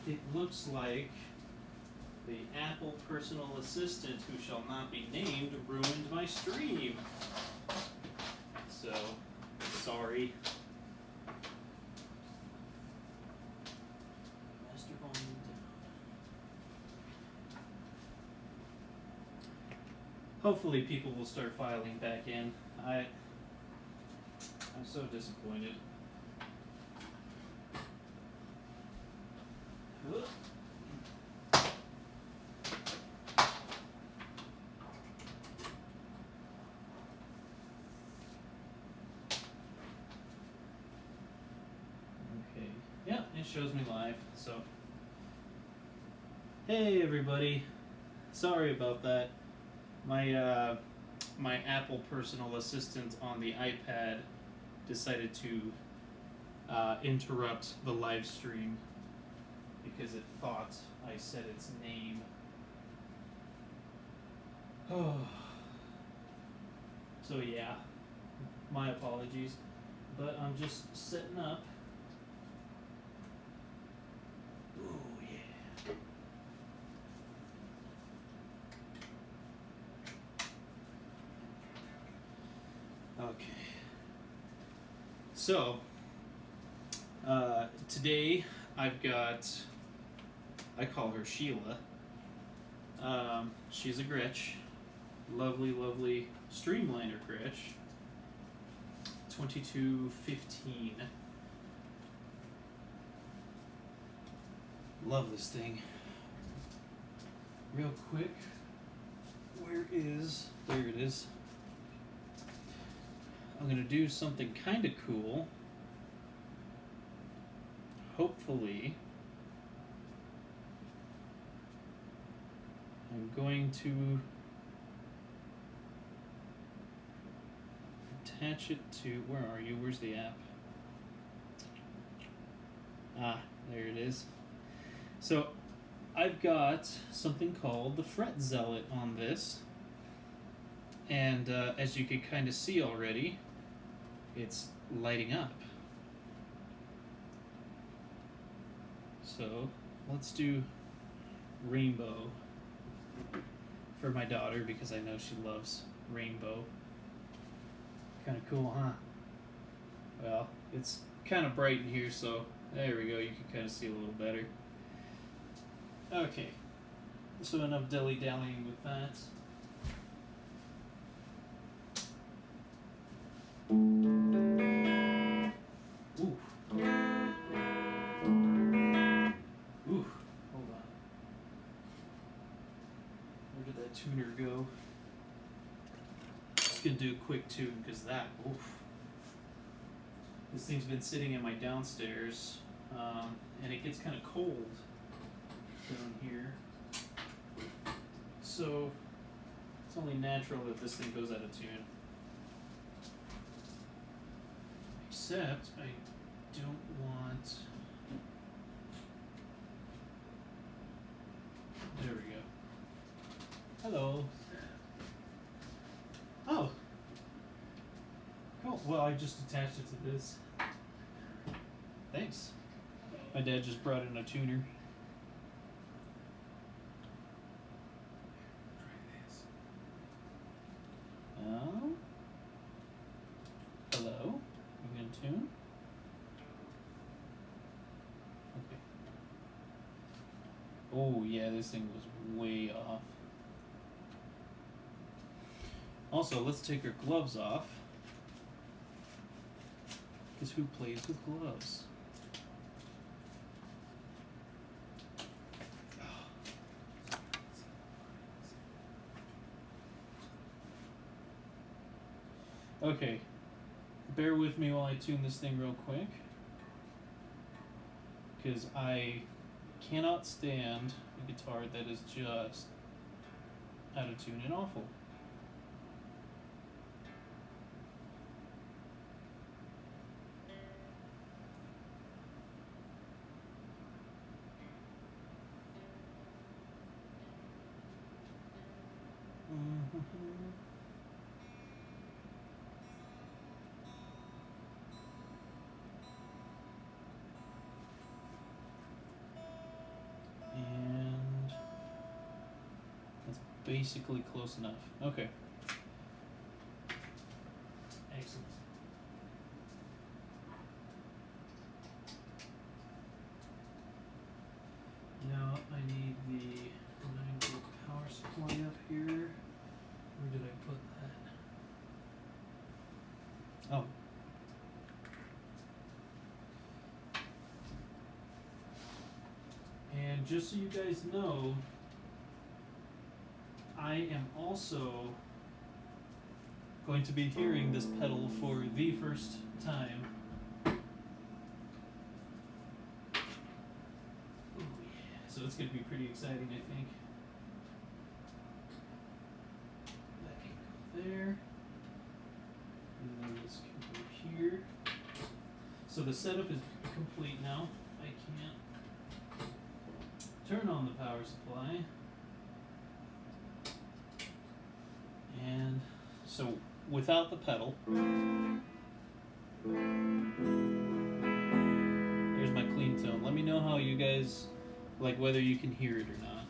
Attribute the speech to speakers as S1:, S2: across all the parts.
S1: it looks like the Apple personal assistant who shall not be named ruined my stream. So, sorry. Master volume down. Hopefully people will start filing back in. I'm so disappointed. Okay. Yeah, it shows me live. So, hey everybody. Sorry about that. My my Apple personal assistant on the iPad decided to interrupt the live stream because it thought I said its name. Oh. So yeah, my apologies, but I'm just setting up. Oh yeah. Okay. So, today I've got, I call her Sheila. She's a Gretsch. Lovely, lovely Streamliner Gretsch. 2215. Love this thing. Real quick, there it is. I'm going to do something kind of cool. Hopefully, I'm going to attach it to, where are you? Where's the app? Ah, there it is. So, I've got something called the Fret Zealot on this. And as you can kind of see already, it's lighting up. So let's do rainbow for my daughter because I know she loves rainbow. Kind of cool, huh? Well, it's kind of bright in here, so there we go. You can kind of see a little better. Okay, so enough dilly-dallying with that. Ooh. Ooh, hold on. Where did that tuner go? Just gonna do a quick tune because that, oof. This thing's been sitting in my downstairs, and it gets kind of cold down here. So it's only natural that this thing goes out of tune. Except I don't want. There we go. Hello. Oh. Cool. Well, I just attached it to this. Thanks. My dad just brought in a tuner. Oh. Hello. You gonna tune? Okay. Oh yeah, this thing was way off. Also, let's take our gloves off. Because who plays with gloves? Okay, bear with me while I tune this thing real quick, because I cannot stand a guitar that is just out of tune and awful. basically close enough. Okay. Excellent. Now I need the 9-volt power supply up here. Where did I put that? Oh. And just so you guys know, I am also going to be hearing this pedal for the first time. Ooh, yeah. So it's going to be pretty exciting, I think. That can go there. And then this can go here. So the setup is complete now. I can't turn on the power supply. And so without the pedal, here's my clean tone. Let me know how you guys, like whether you can hear it or not.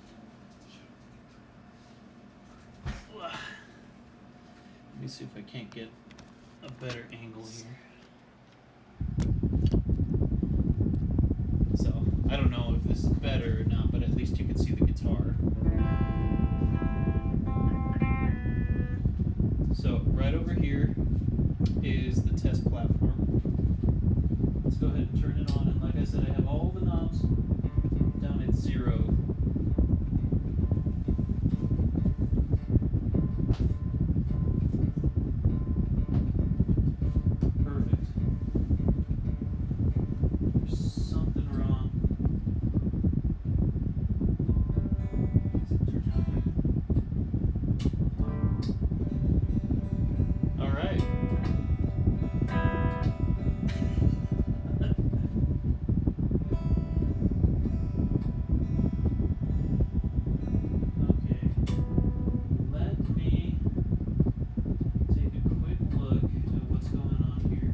S1: Let me see if I can't get a better angle here. So, I don't know if this is better or not, but at least you can see the guitar. So, right over here is the test platform. Let's go ahead and turn it on, and like I said, I have all the knobs down at 0. Perfect. There's something wrong. All right. Okay. Let me take a quick look at what's going on here,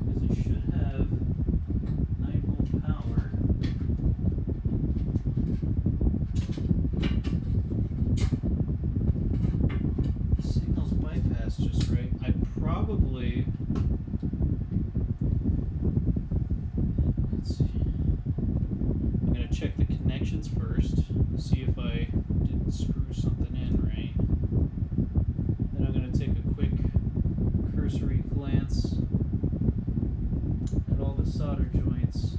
S1: because it should have 9-volt power. Signal's bypassed just right. I probably, let's see. I'm gonna check the connections first, see if I didn't screw something in right. Then I'm gonna take a quick cursory glance at all the solder joints.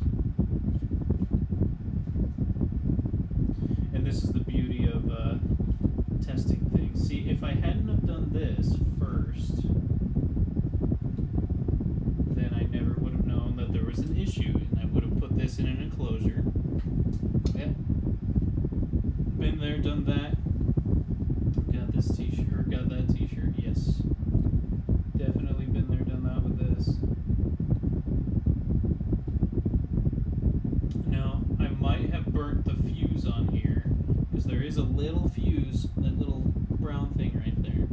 S1: And this is the beauty of testing things. See, if I hadn't have done this first, then I never would have known that there was an issue, and I would have put this in an enclosure. Yeah. Been there, done that. Got this t-shirt, got that t-shirt, yes. Definitely been there, done that with this. Now, I might have burnt the fuse on here, because there is a little fuse, that little brown thing right there.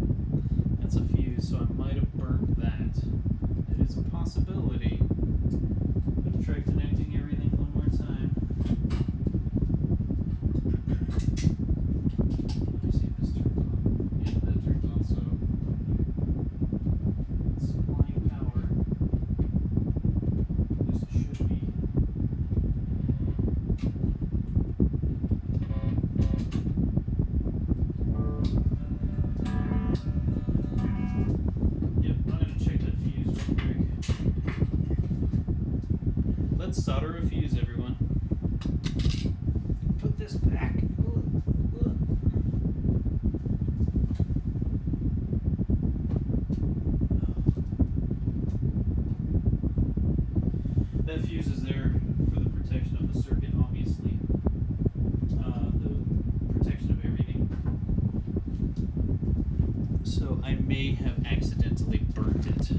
S1: That's a fuse, so I might have burnt that. It is a possibility. I'm going to try connecting everything one more time. Let me see if this turns on. Yeah, that turns on, so it's supplying power. At least it should be. Yep, I'm going to check that fuse real quick. Let's solder a fuse, everyone. Put this back. That fuse is there for the protection of the circuit, obviously. The protection of everything. So I may have accidentally burnt it.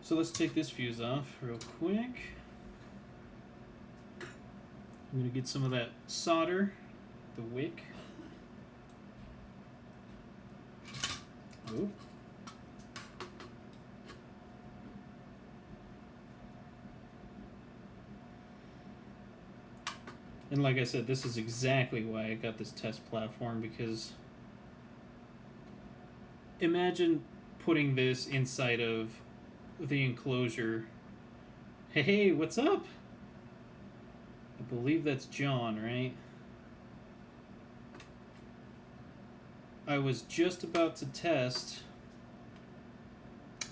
S1: So let's take this fuse off real quick. I'm going to get some of that solder, the wick. Oh. And like I said, this is exactly why I got this test platform, because imagine putting this inside of the enclosure. Hey, what's up? I believe that's John, right? I was just about to test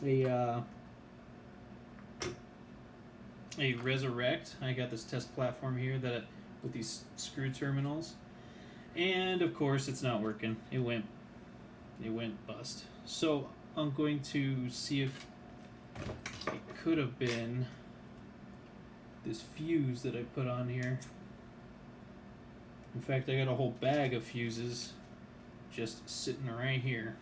S1: a Reza Rekt. I got this test platform here that with these screw terminals, and of course it's not working. It went bust. So I'm going to see if it could have been this fuse that I put on here. In fact, I got a whole bag of fuses just sitting right here.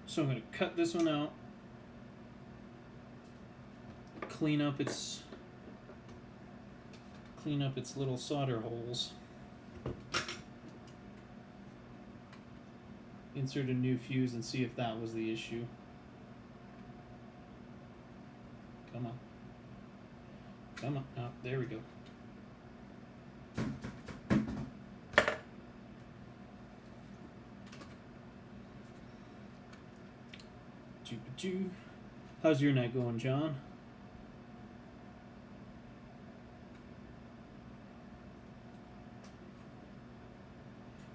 S1: So I'm going to cut this one out, clean up its little solder holes, insert a new fuse, and see if that was the issue. Come on. Come on. Oh, there we go. How's your night going, John?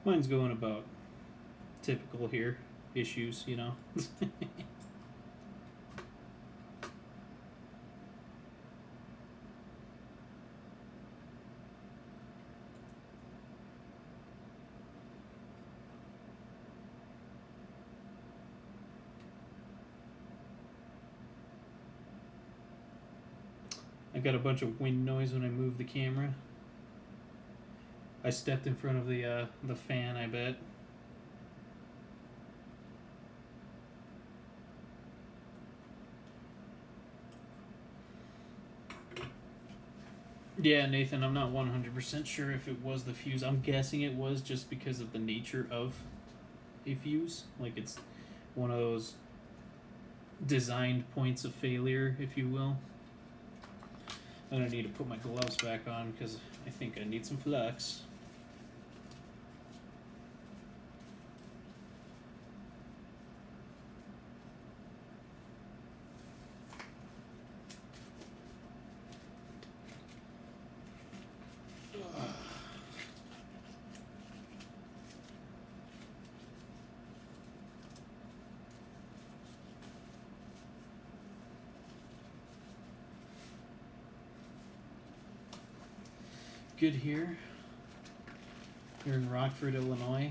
S1: Mine's going about typical here. Issues, you know. I got a bunch of wind noise when I moved the camera. I stepped in front of the fan, I bet. Yeah, Nathan, I'm not 100% sure if it was the fuse. I'm guessing it was, just because of the nature of a fuse. Like, it's one of those designed points of failure, if you will. I'm going to need to put my gloves back on because I think I need some flux. Good here in Rockford, Illinois.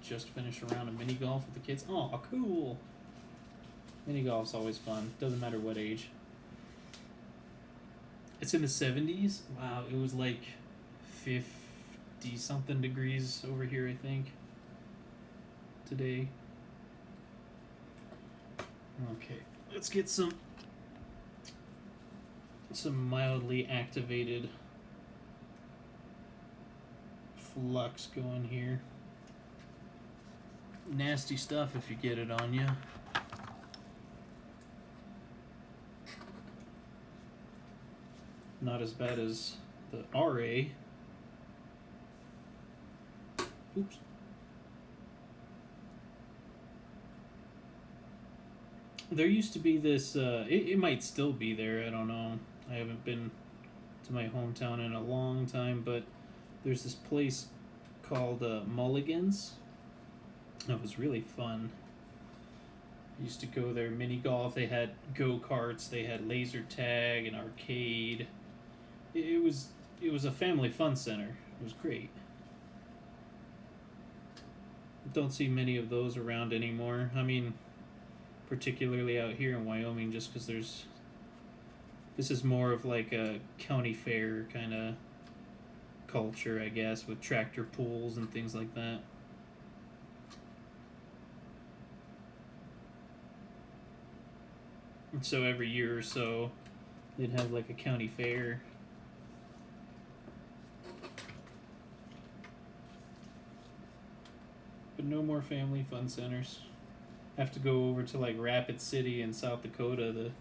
S1: Just finished a round of mini golf with the kids. Oh, cool. Mini golf's always fun. Doesn't matter what age. It's in the 70s. Wow, it was like 50 something degrees over here, I think, today. Okay, let's get some mildly activated flux going here. Nasty stuff if you get it on you. Not as bad as the RA. Oops. There used to be this, it might still be there, I don't know. I haven't been to my hometown in a long time, but there's this place called Mulligan's. It was really fun. I used to go there, mini golf. They had go-karts, they had laser tag and arcade. It was a family fun center. It was great. Don't see many of those around anymore. I mean, particularly out here in Wyoming, just because this is more of like a county fair kind of culture, I guess, with tractor pulls and things like that. And so every year or so, they'd have like a county fair. But no more family fun centers. Have to go over to like Rapid City in South Dakota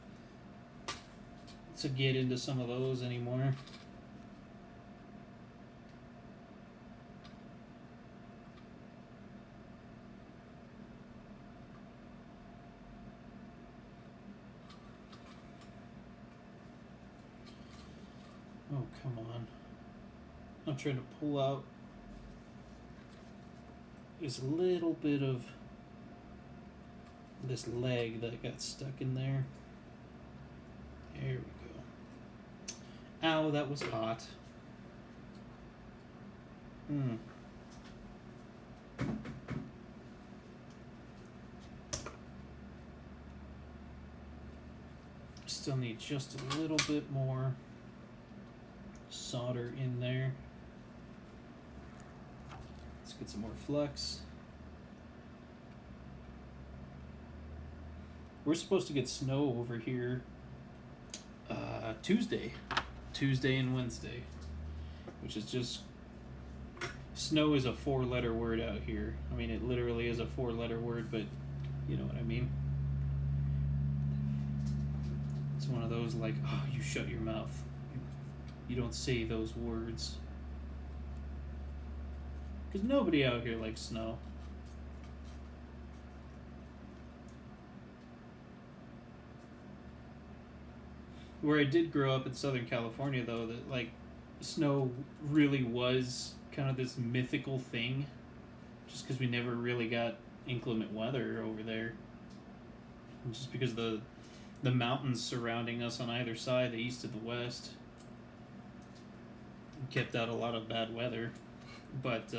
S1: to get into some of those anymore. Oh, come on. I'm trying to pull out this little bit of this leg that got stuck in there. There we go. Ow, that was hot. Still need just a little bit more solder in there. Let's get some more flux. We're supposed to get snow over here Tuesday and Wednesday, which is just, snow is a 4-letter word out here. I mean, it literally is a 4-letter word, but you know what I mean. It's one of those like, oh, you shut your mouth. You don't say those words. Because nobody out here likes snow. Where I did grow up in Southern California, though, that like snow really was kind of this mythical thing, just because we never really got inclement weather over there. And just because the mountains surrounding us on either side, the east and the west, kept out a lot of bad weather. But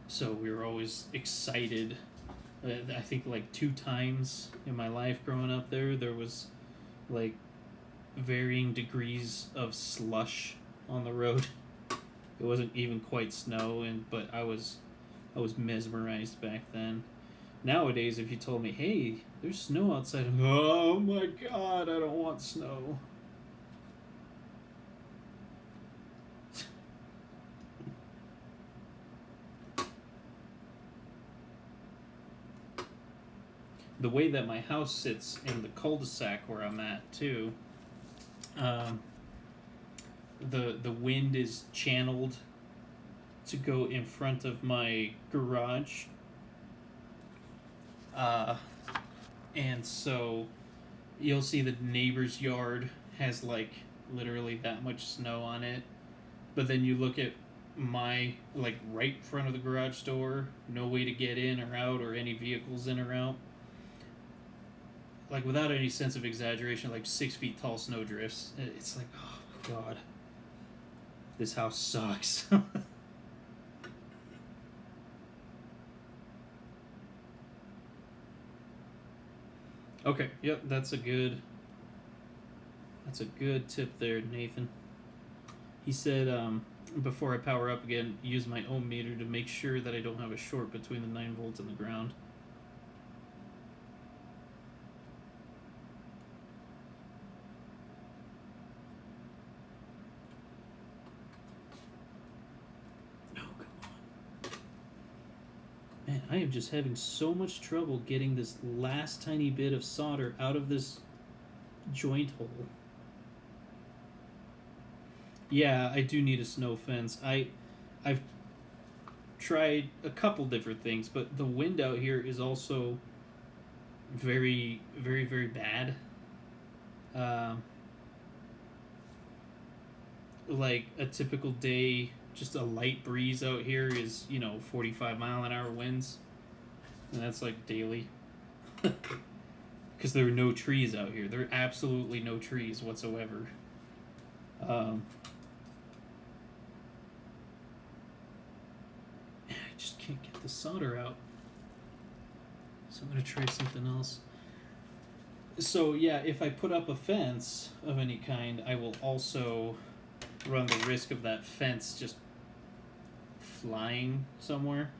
S1: so we were always excited. I think like 2 times in my life growing up there was like varying degrees of slush on the road. It wasn't even quite snow, but I was mesmerized back then. Nowadays, if you told me, hey, there's snow outside, I'm, oh my god, I don't want snow. The way that my house sits in the cul-de-sac where I'm at too, the wind is channeled to go in front of my garage, and so you'll see the neighbor's yard has like literally that much snow on it, but then you look at my like right in front of the garage door, no way to get in or out or any vehicles in or out. Like, without any sense of exaggeration, like 6 feet tall snow drifts. It's like, oh god, this house sucks. Okay, yep, that's a good tip there, Nathan. He said, before I power up again, use my ohm meter to make sure that I don't have a short between the 9 volts and the ground. Man, I am just having so much trouble getting this last tiny bit of solder out of this joint hole. Yeah, I do need a snow fence. I've tried a couple different things, but the wind out here is also very, very, very bad. Like a typical day, just a light breeze out here is, 45-mile-an-hour winds. And that's like daily. Because there are no trees out here. There are absolutely no trees whatsoever. I just can't get the solder out. So I'm going to try something else. So yeah, if I put up a fence of any kind, I will also run the risk of that fence just flying somewhere.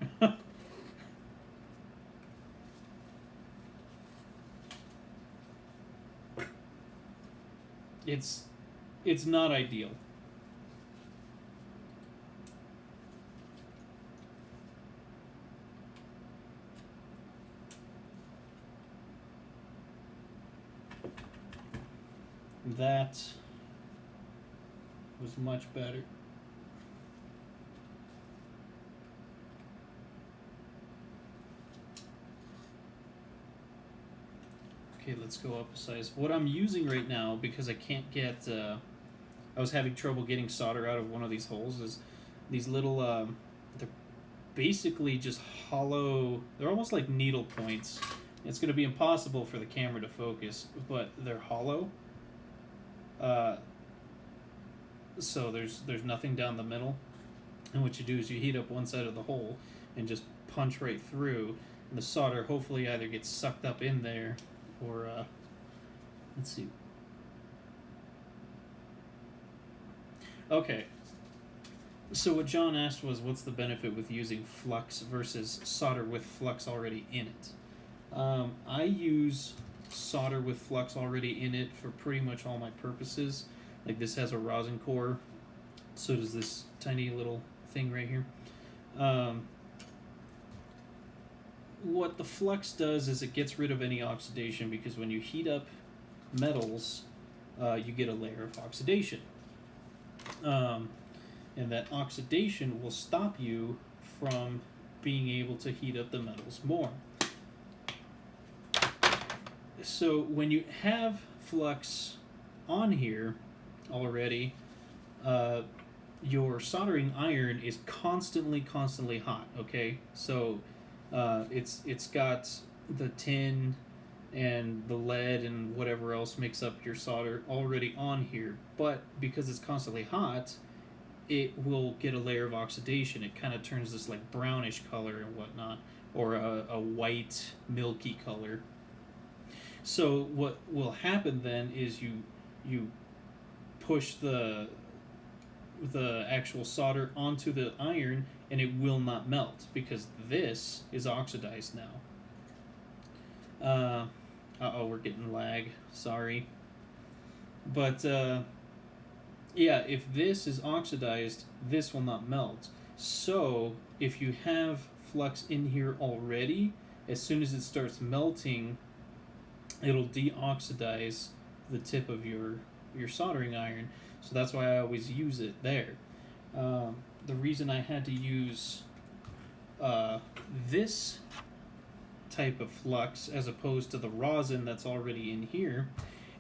S1: It's not ideal. That was much better. Okay, let's go up a size. What I'm using right now, because I can't get I was having trouble getting solder out of one of these holes. Is these little they're basically just hollow. They're almost like needle points. It's going to be impossible for the camera to focus, but they're hollow. So there's nothing down the middle, and what you do is you heat up one side of the hole and just punch right through, and the solder hopefully either gets sucked up in there, or let's see. Okay. So what John asked was, what's the benefit with using flux versus solder with flux already in it? I use solder with flux already in it for pretty much all my purposes. Like this has a rosin core, so does this tiny little thing right here. What the flux does is it gets rid of any oxidation, because when you heat up metals, you get a layer of oxidation. And that oxidation will stop you from being able to heat up the metals more. So when you have flux on here already, your soldering iron is constantly hot. Okay, so it's got the tin and the lead and whatever else makes up your solder already on here, but because it's constantly hot, it will get a layer of oxidation. It kind of turns this like brownish color and whatnot, or a white milky color. So what will happen then is you push the actual solder onto the iron, and it will not melt because this is oxidized now. We're getting lag. Sorry. But yeah, if this is oxidized, this will not melt. So if you have flux in here already, as soon as it starts melting, it'll deoxidize the tip of your soldering iron. So that's why I always use it there. The reason I had to use this type of flux as opposed to the rosin that's already in here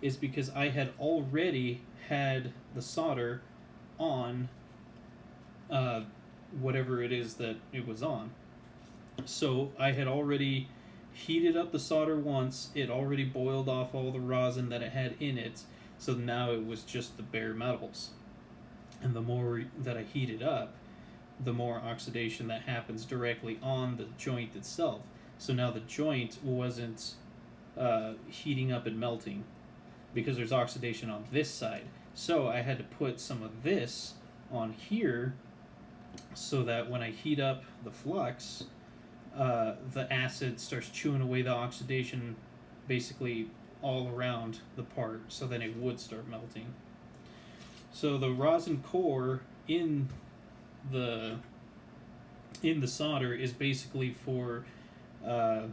S1: is because I had already had the solder on whatever it is that it was on. So I had already heated up the solder once. It already boiled off all the rosin that it had in it. So now it was just the bare metals. And the more that I heat it up, the more oxidation that happens directly on the joint itself. So now the joint wasn't heating up and melting because there's oxidation on this side. So I had to put some of this on here so that when I heat up the flux, the acid starts chewing away the oxidation basically all around the part, so then it would start melting. So the rosin core in the solder is basically for the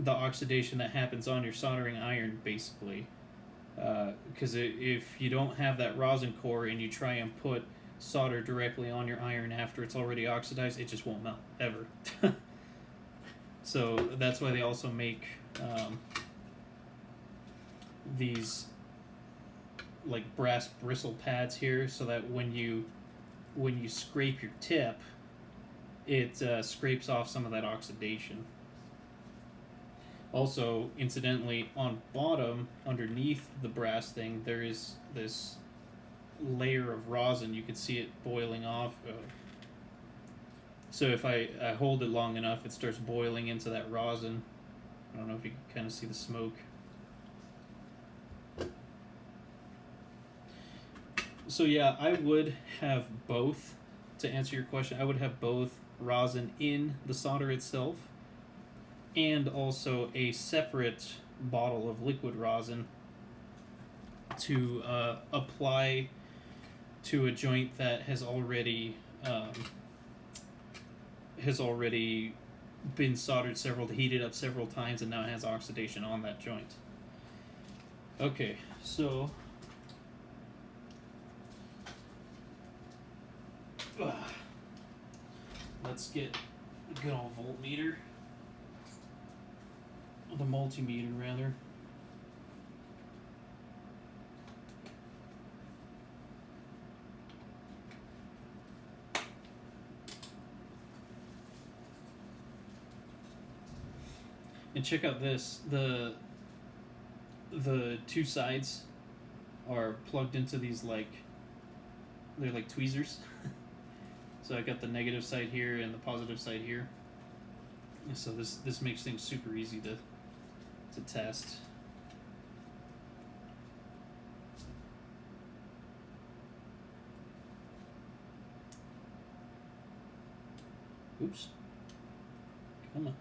S1: oxidation that happens on your soldering iron, basically. Because if you don't have that rosin core and you try and put solder directly on your iron after it's already oxidized, it just won't melt, ever. So that's why they also make these like brass bristle pads here, so that when you scrape your tip, it scrapes off some of that oxidation. Also, incidentally, on bottom, underneath the brass thing, there is this layer of rosin. You can see it boiling off. So if I hold it long enough, it starts boiling into that rosin. I don't know if you can kind of see the smoke. So yeah, I would have both. To answer your question, I would have both rosin in the solder itself and also a separate bottle of liquid rosin to apply to a joint that has already been soldered heated up several times, and now it has oxidation on that joint. Okay, so let's get a good old voltmeter. The multimeter, rather. And check out this. The two sides are plugged into these they're like tweezers. So I got the negative side here and the positive side here. So this makes things super easy to test. Oops. Come on.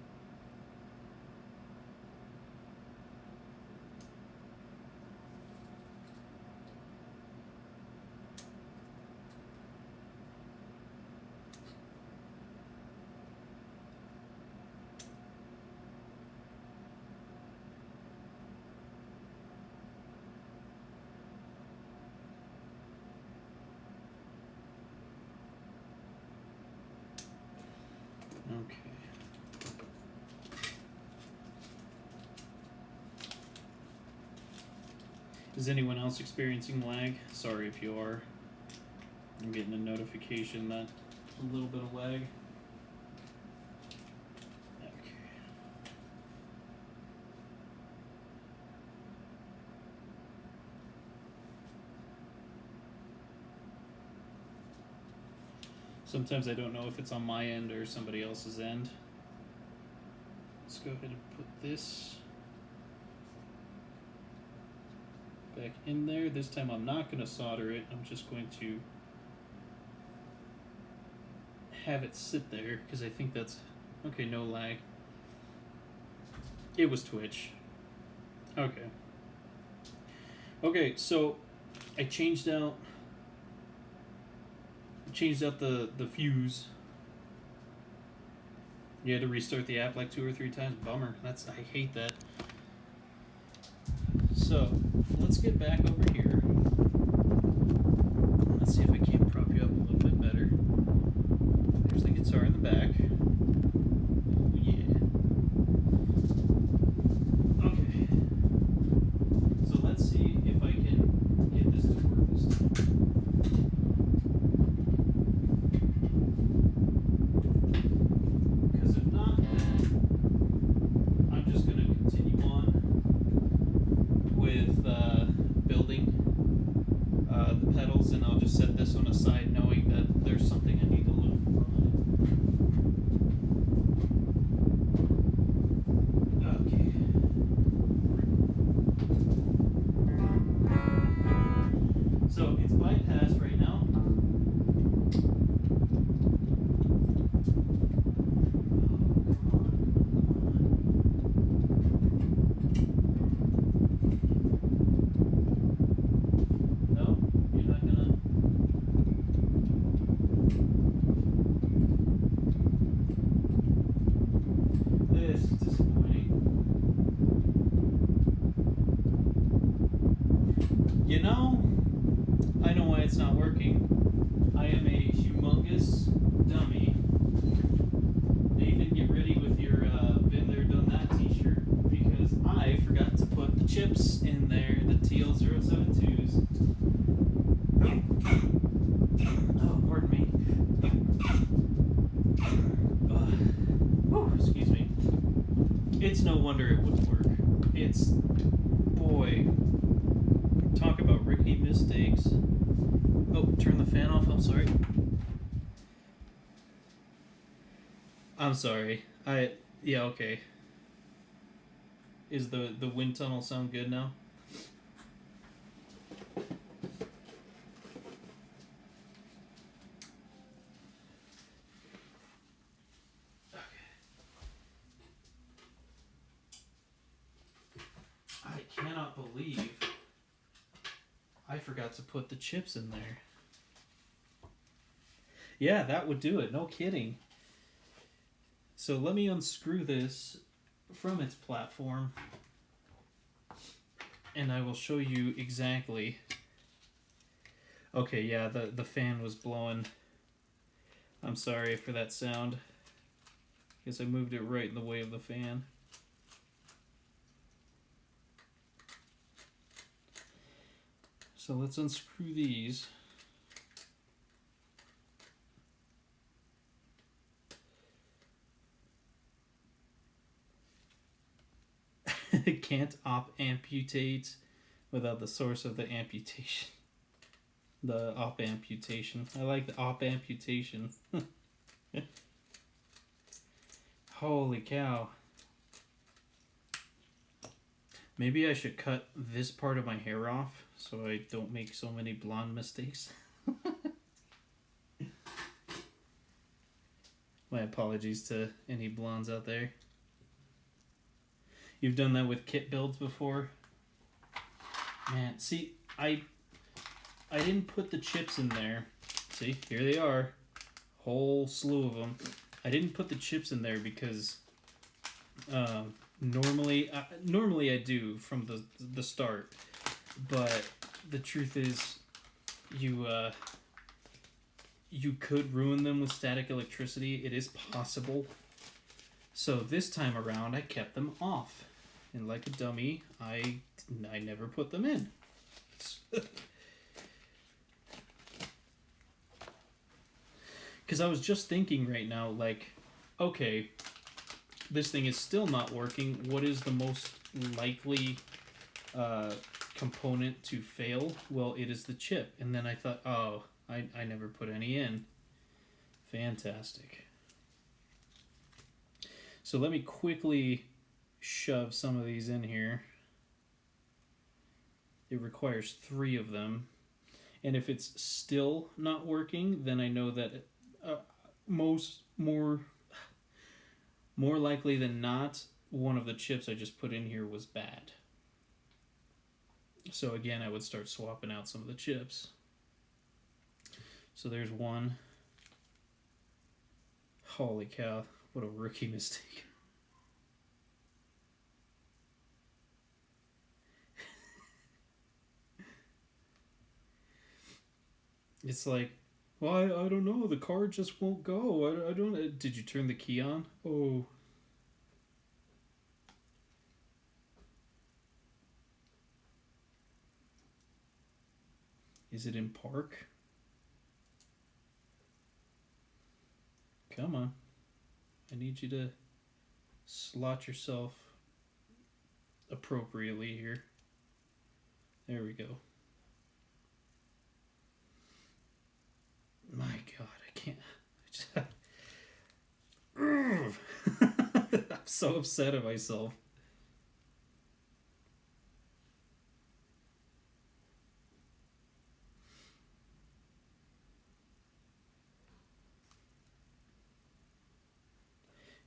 S1: Okay. Is anyone else experiencing lag? Sorry if you are. I'm getting a notification that a little bit of lag. Okay. Sometimes I don't know if it's on my end or somebody else's end. Let's go ahead and put this back in there. This time I'm not going to solder it. I'm just going to have it sit there because I think that's okay. No lag. It was Twitch. Okay, so I changed out the fuse. You had to restart the app like 2 or 3 times. Bummer. I hate that. So let's get back over here. Let's see if I can't prop you up a little bit better. There's the guitar in the back. Oh yeah. Okay. So let's see if I can get this to work this time. Because if not, then I'm just going to continue on with building the pedals, and I'll just set this one aside knowing that there's something I need to look for on it. Okay. So it's bypassed right now. You know, I know why it's not working. I am a humongous dummy. Nathan, get ready with your been there, done that t-shirt, because I forgot to put the chips in there, the TL072s. Oh, pardon me. Excuse me. It's no wonder it wouldn't work. It's, boy, talk about rookie mistakes. Oh, turn the fan off. I'm sorry. I'm sorry. Yeah, okay. Is the wind tunnel sound good now? I cannot believe I forgot to put the chips in there. Yeah, that would do it. No kidding. So let me unscrew this from its platform, and I will show you exactly. Okay, yeah, the fan was blowing. I'm sorry for that sound. Guess I moved it right in the way of the fan. So let's unscrew these. Can't op amputate without the source of the amputation. The op amputation. I like the op amputation. Holy cow. Maybe I should cut this part of my hair off so I don't make so many blonde mistakes. My apologies to any blondes out there. You've done that with kit builds before? Man, see, I didn't put the chips in there. See, here they are. Whole slew of them. I didn't put the chips in there because normally I do from the start. But the truth is, you could ruin them with static electricity. It is possible. So this time around, I kept them off. And like a dummy, I never put them in. Because I was just thinking right now, like, okay, this thing is still not working. What is the most likely component to fail? Well, it is the chip. And then I thought, oh, I never put any in. Fantastic. So let me quickly shove some of these in here. It requires 3 of them. And if it's still not working, then I know that more likely than not, one of the chips I just put in here was bad. So again, I would start swapping out some of the chips. So there's one. Holy cow, what a rookie mistake. It's like, well, I don't know. The car just won't go. I don't. Did you turn the key on? Oh. Is it in park? Come on. I need you to slot yourself appropriately here. There we go. My God, I can't. I'm so upset at myself.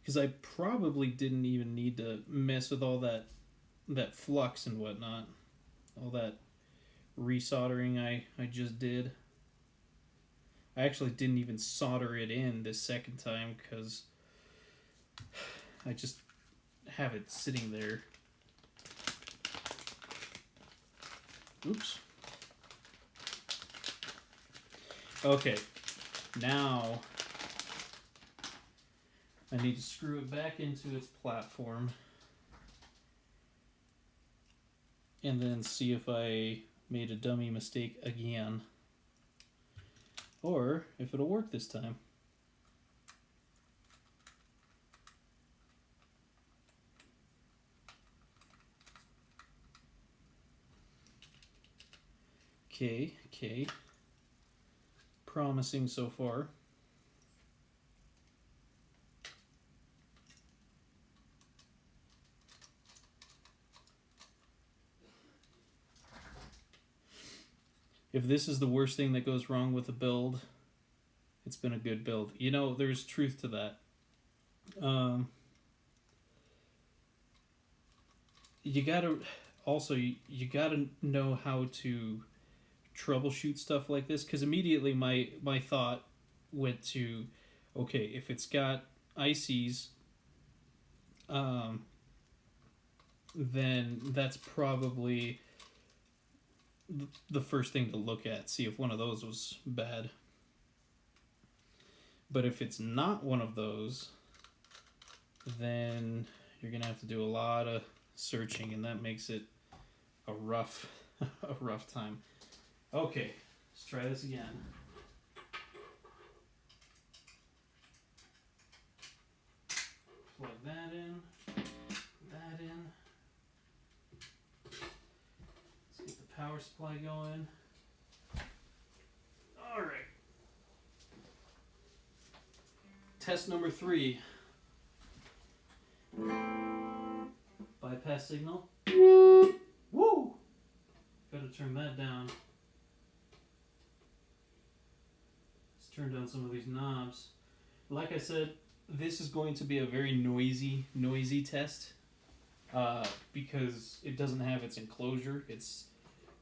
S1: Because I probably didn't even need to mess with all that flux and whatnot. All that resoldering I just did. I actually didn't even solder it in this second time because I just have it sitting there. Oops. Okay, now I need to screw it back into its platform and then see if I made a dummy mistake again. Or if it'll work this time. Okay. Promising so far. If this is the worst thing that goes wrong with a build, it's been a good build. You know, there's truth to that. You gotta know how to troubleshoot stuff like this, because immediately my thought went to, okay, if it's got ICs, then that's probably the first thing to look at, see if one of those was bad. But if it's not one of those, then you're gonna have to do a lot of searching, and that makes it a rough time. Okay, let's try this again. Plug that in, power supply going. Alright. Test number 3. Bypass signal. Woo! Gotta turn that down. Let's turn down some of these knobs. Like I said, this is going to be a very noisy test. Because it doesn't have its enclosure. It's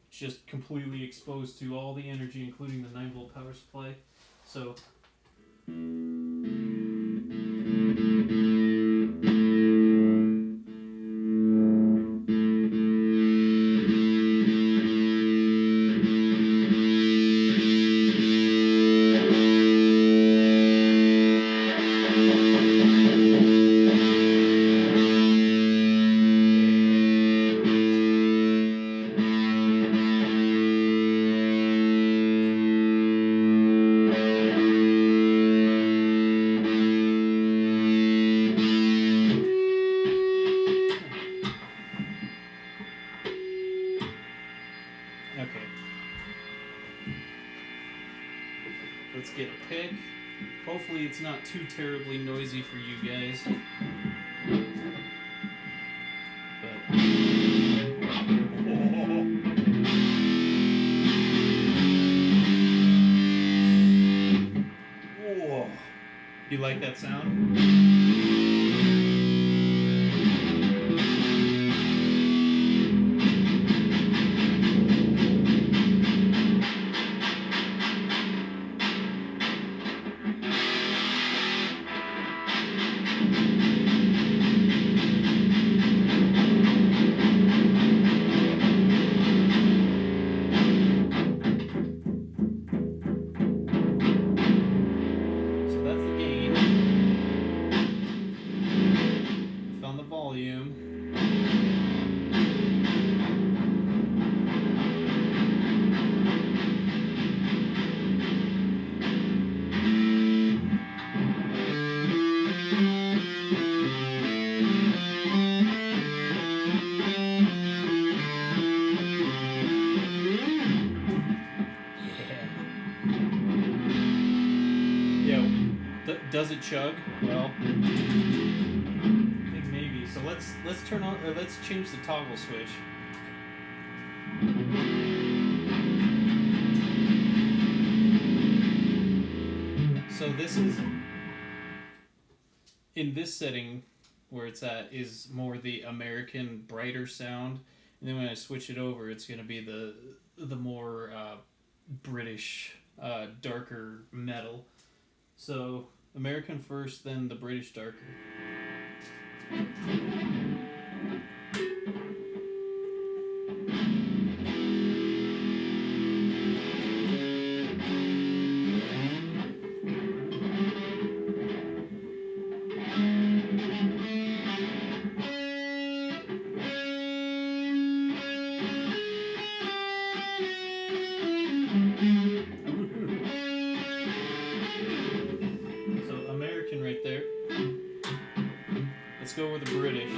S1: just completely exposed to all the energy, including the 9-volt power supply. So let's get a pick. Hopefully it's not too terribly noisy for you guys. But whoa. You like that sound? Does it chug? Well, I think maybe. So let's turn on, or let's change the toggle switch. So this is, in this setting where it's at, is more the American brighter sound, and then when I switch it over, it's going to be the more British darker metal. So American first, then the British darker. Right there. Let's go with the British.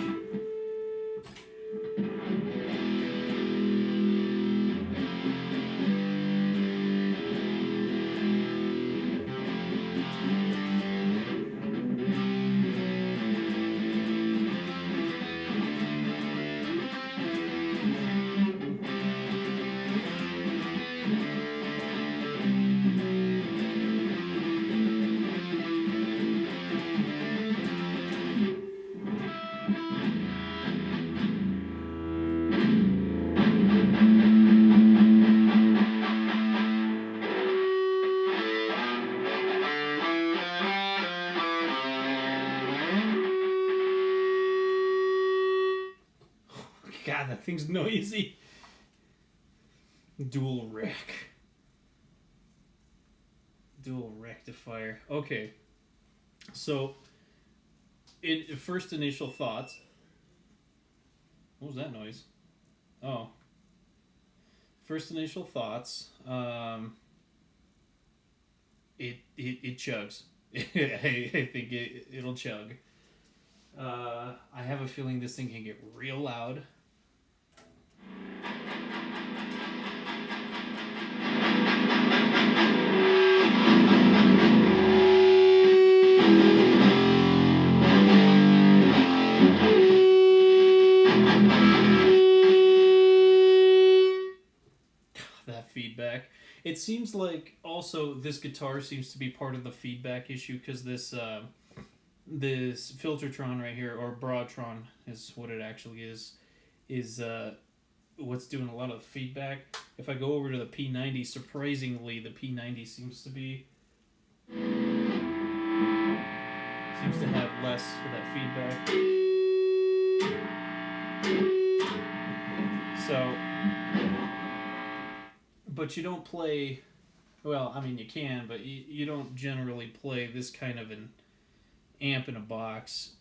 S1: God, that thing's noisy. Dual rectifier. Okay. So, first initial thoughts. What was that noise? Oh. First initial thoughts. It chugs. I think it'll chug. I have a feeling this thing can get real loud. It seems like also this guitar seems to be part of the feedback issue because this Filtertron right here, or Broadtron is what it actually is what's doing a lot of the feedback. If I go over to the P90, surprisingly, the P90 seems to have less of that feedback. So, but you don't play. Well, I mean you can, but you don't generally play this kind of an amp in a box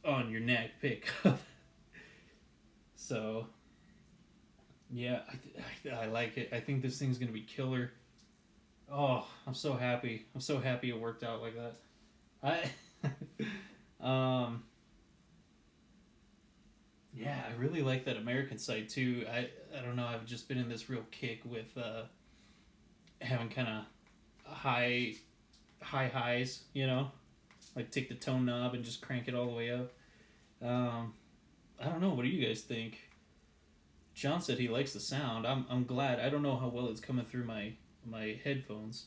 S1: on your neck pickup. So, yeah, I like it. I think this thing's gonna be killer. Oh, I'm so happy. I'm so happy it worked out like that. Yeah, I really like that American side too. I don't know. I've just been in this real kick with having kind of highs. Like take the tone knob and just crank it all the way up. I don't know. What do you guys think? John said he likes the sound. I'm glad. I don't know how well it's coming through my headphones.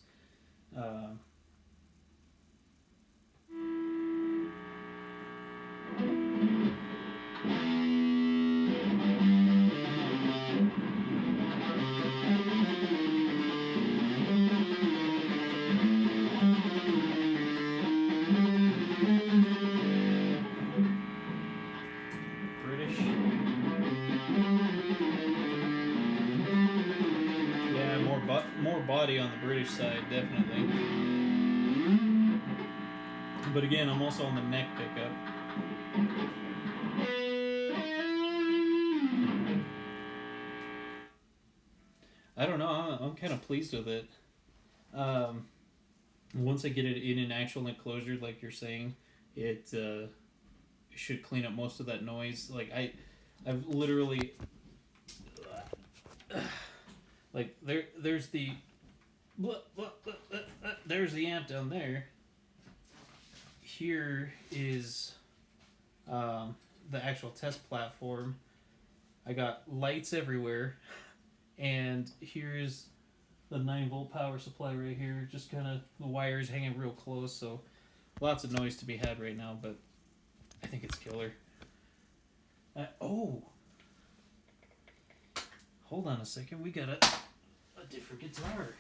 S1: British. Yeah, more body on the British side, definitely. But again, I'm also on the neck pickup. I don't know. I'm kind of pleased with it. Once I get it in an actual enclosure, like you're saying, it should clean up most of that noise. Like I've literally like there's the there's the amp down there. Here is the actual test platform. I got lights everywhere, and here's the 9-volt power supply right here. Just kind of the wires hanging real close, so lots of noise to be had right now. But I think it's killer. Oh, hold on a second. We got a different guitar.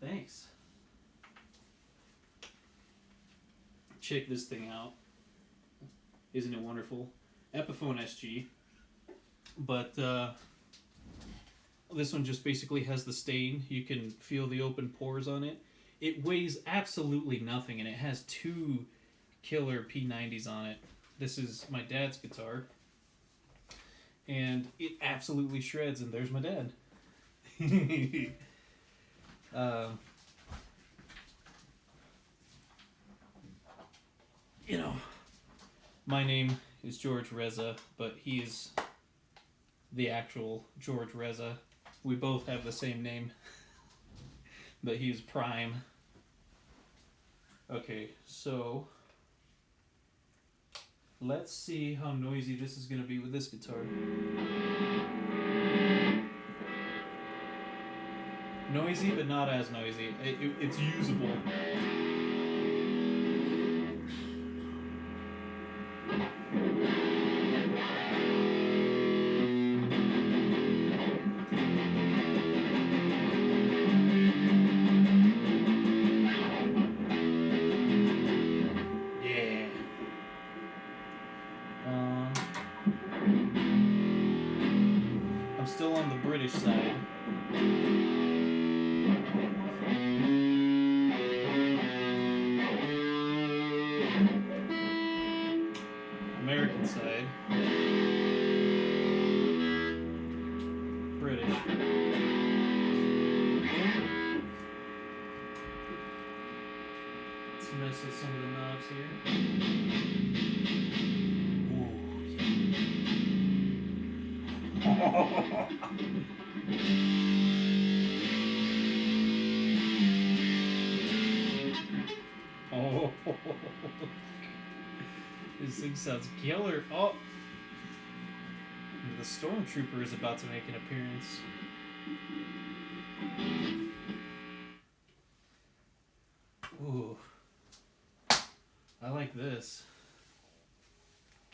S1: Thanks. Check this thing out. Isn't it wonderful? Epiphone SG. But this one just basically has the stain. You can feel the open pores on it. It weighs absolutely nothing, and it has 2 killer P90s on it. This is my dad's guitar. And it absolutely shreds, and there's my dad. My name is George Reza, but he is the actual George Reza. We both have the same name, but he's Prime. Okay, so let's see how noisy this is going to be with this guitar. Noisy, but not as noisy. It's usable. I'm still on the British side. American side. British. Let's mess with some of the knobs here. Oh, this thing sounds killer. Oh, the Stormtrooper is about to make an appearance. this.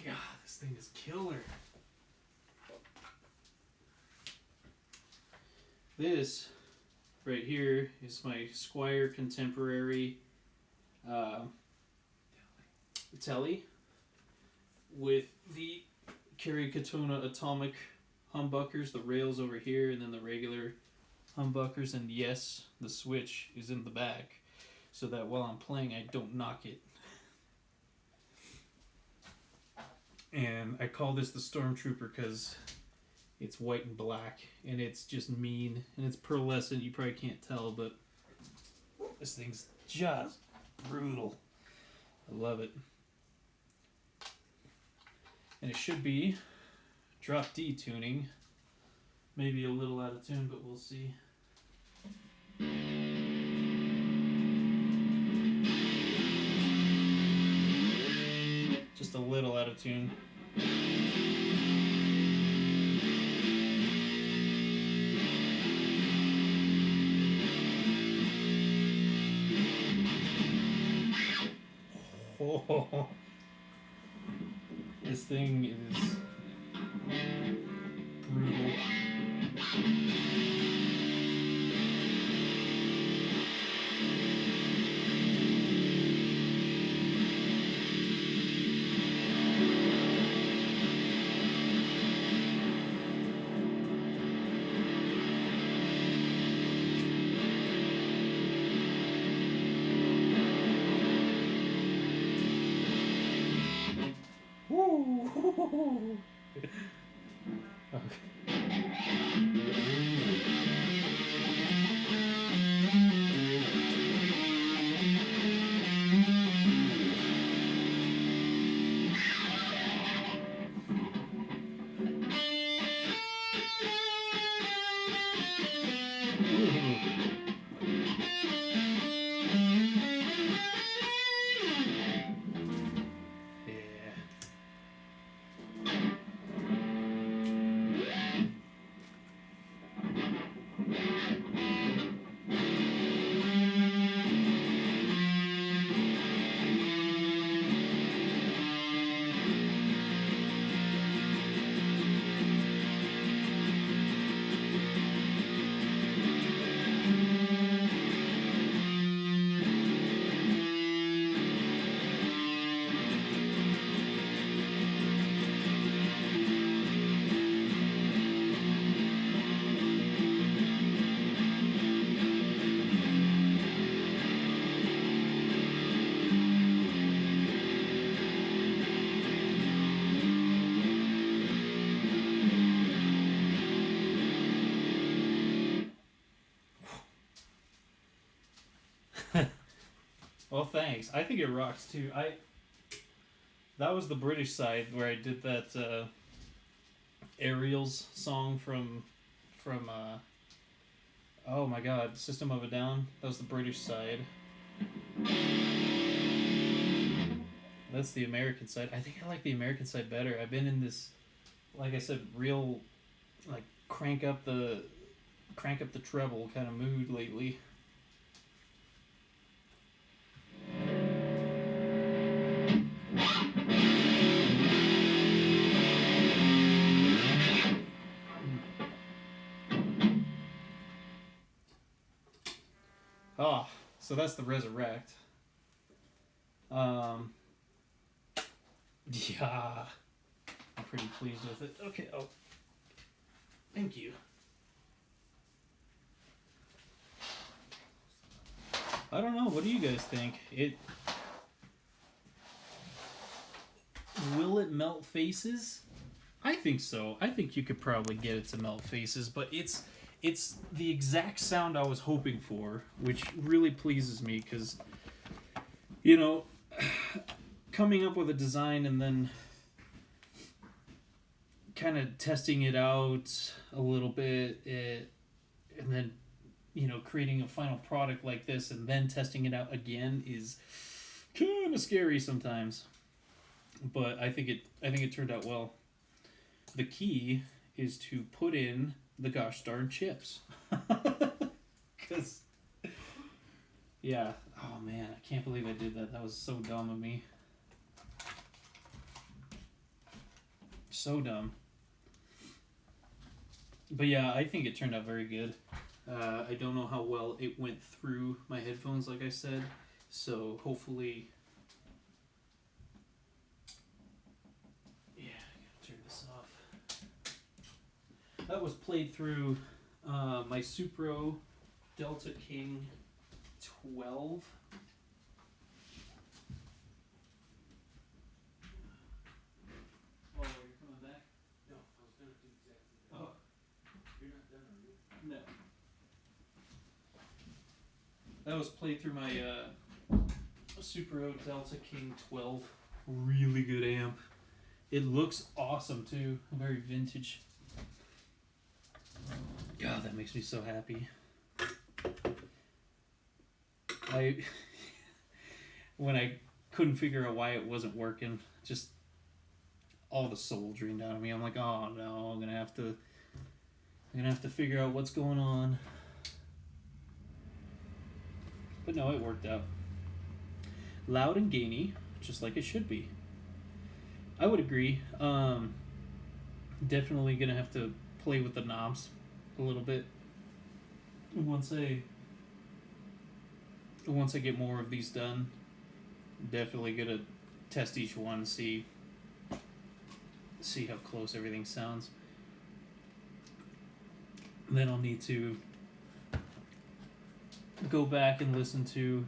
S1: God, this thing is killer. This right here is my Squire Contemporary telly with the Kerry Katona Atomic humbuckers, the rails over here, and then the regular humbuckers, and yes, the switch is in the back so that while I'm playing I don't knock it. And I call this the Stormtrooper because it's white and black, and it's just mean, and it's pearlescent. You probably can't tell, but this thing's just brutal. I love it. And it should be drop D tuning. Maybe a little out of tune, but we'll see. Just a little out of tune. Oh, this thing is brutal. Woo! Well, thanks. I think it rocks too. That was the British side where I did that Ariel's song from oh my god, System of a Down. That was the British side. That's the American side. I think I like the American side better. I've been in this, like I said, real like crank up the treble kind of mood lately. Oh, so that's the Reza Rekt. Yeah, I'm pretty pleased with it. Okay, oh, thank you. I don't know, what do you guys think? Will it melt faces? I think so. I think you could probably get it to melt faces, but it's the exact sound I was hoping for, which really pleases me because, you know, coming up with a design and then kind of testing it out a little bit, and then, you know, creating a final product like this and then testing it out again is kind of scary sometimes. But I think it turned out well. The key is to put in the gosh darn chips. Because, yeah, oh man, I can't believe I did that. That was so dumb of me. So dumb. But yeah, I think it turned out very good. I don't know how well it went through my headphones, like I said. So hopefully, yeah, I gotta turn this off. That was played through my Supro Delta King 12. Oh, you're coming back?
S2: No, I was gonna do exactly that.
S1: Oh,
S2: You're not done, are you?
S1: no. That was played through my Supro Delta King 12. Really good amp. It looks awesome too. Very vintage. God, that makes me so happy. When I couldn't figure out why it wasn't working, just all the soul drained out of me. I'm like, oh no, I'm gonna have to figure out what's going on. But no, it worked out. Loud and gainy, just like it should be. I would agree. Definitely gonna have to play with the knobs a little bit once I get more of these done. Definitely gonna test each one, see how close everything sounds. Then I'll need to go back and listen to.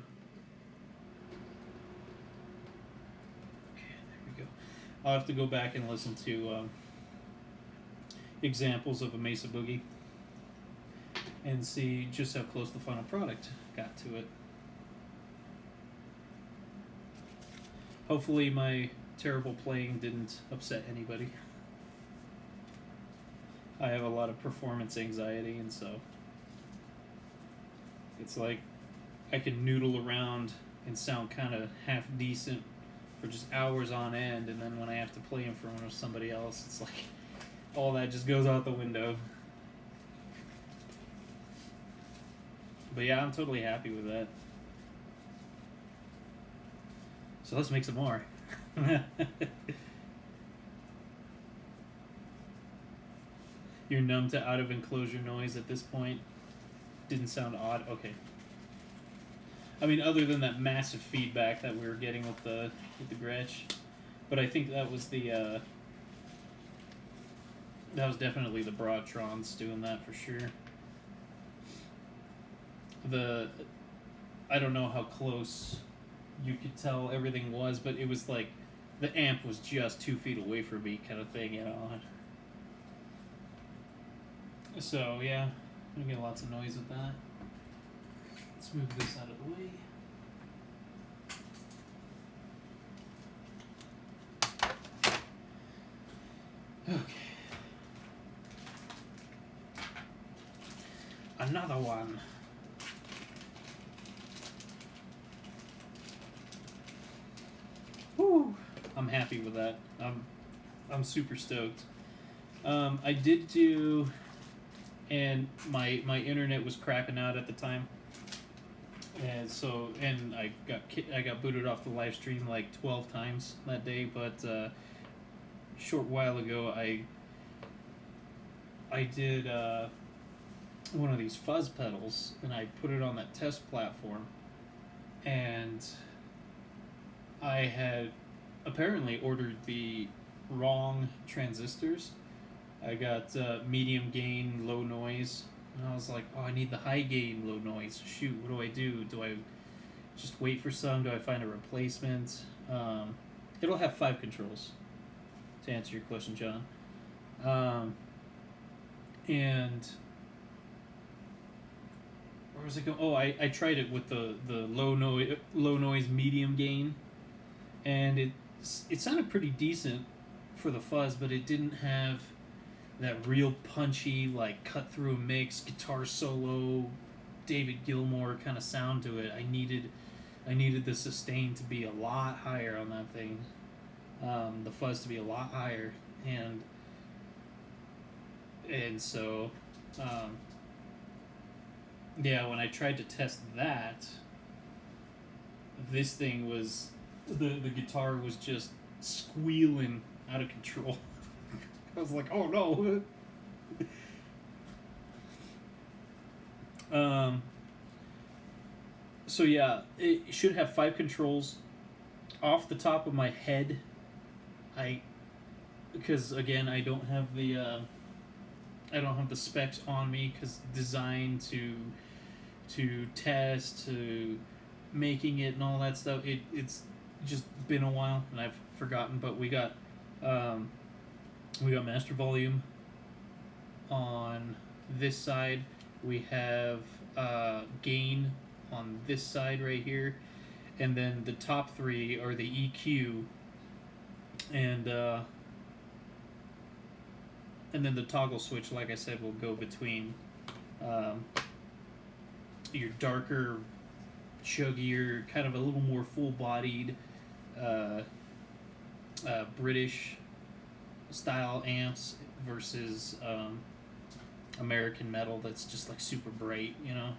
S1: Okay, there we go. I'll have to go back and listen to examples of a Mesa Boogie and see just how close the final product got to it. Hopefully my terrible playing didn't upset anybody. I have a lot of performance anxiety, and so it's like I can noodle around and sound kind of half decent for just hours on end, and then when I have to play in front of somebody else, it's like all that just goes out the window. But yeah, I'm totally happy with that. So let's make some more. You're numb to out of enclosure noise at this point? Didn't sound odd? Okay. I mean, other than that massive feedback that we were getting with the Gretsch. But I think that was that was definitely the Broadtrons doing that for sure. I don't know how close you could tell everything was, but it was like the amp was just 2 feet away from me, kind of thing, you know. So yeah, I'm gonna get lots of noise with that. Let's move this out of the way. Okay. Another one. Woo! I'm happy with that. I'm super stoked. I did do, and my internet was crapping out at the time, and so I got booted off the live stream like 12 times that day. But a short while ago, I did one of these fuzz pedals, and I put it on that test platform, and I had apparently ordered the wrong transistors. I got medium gain, low noise, and I was like, oh, I need the high gain, low noise. Shoot, what do? Do I just wait for some? Do I find a replacement? It'll have 5 controls, to answer your question, John. And where was it going? Oh, I tried it with the low noise, medium gain, and it sounded pretty decent for the fuzz, but it didn't have that real punchy, like cut through mix, guitar solo, David Gilmour kind of sound to it. I needed the sustain to be a lot higher on that thing, the fuzz to be a lot higher, and so yeah, when I tried to test that, this thing was the guitar was just squealing out of control. I was like, oh no. So yeah, it should have 5 controls. Off the top of my head, because again I don't have the specs on me, because design to test to making it and all that stuff. It's just been a while and I've forgotten. But we got master volume on this side. We have gain on this side right here, and then the top 3 are the EQ, and then the toggle switch, like I said, will go between your darker, chuggier, kind of a little more full-bodied British style amps versus American metal that's just like super bright, you know.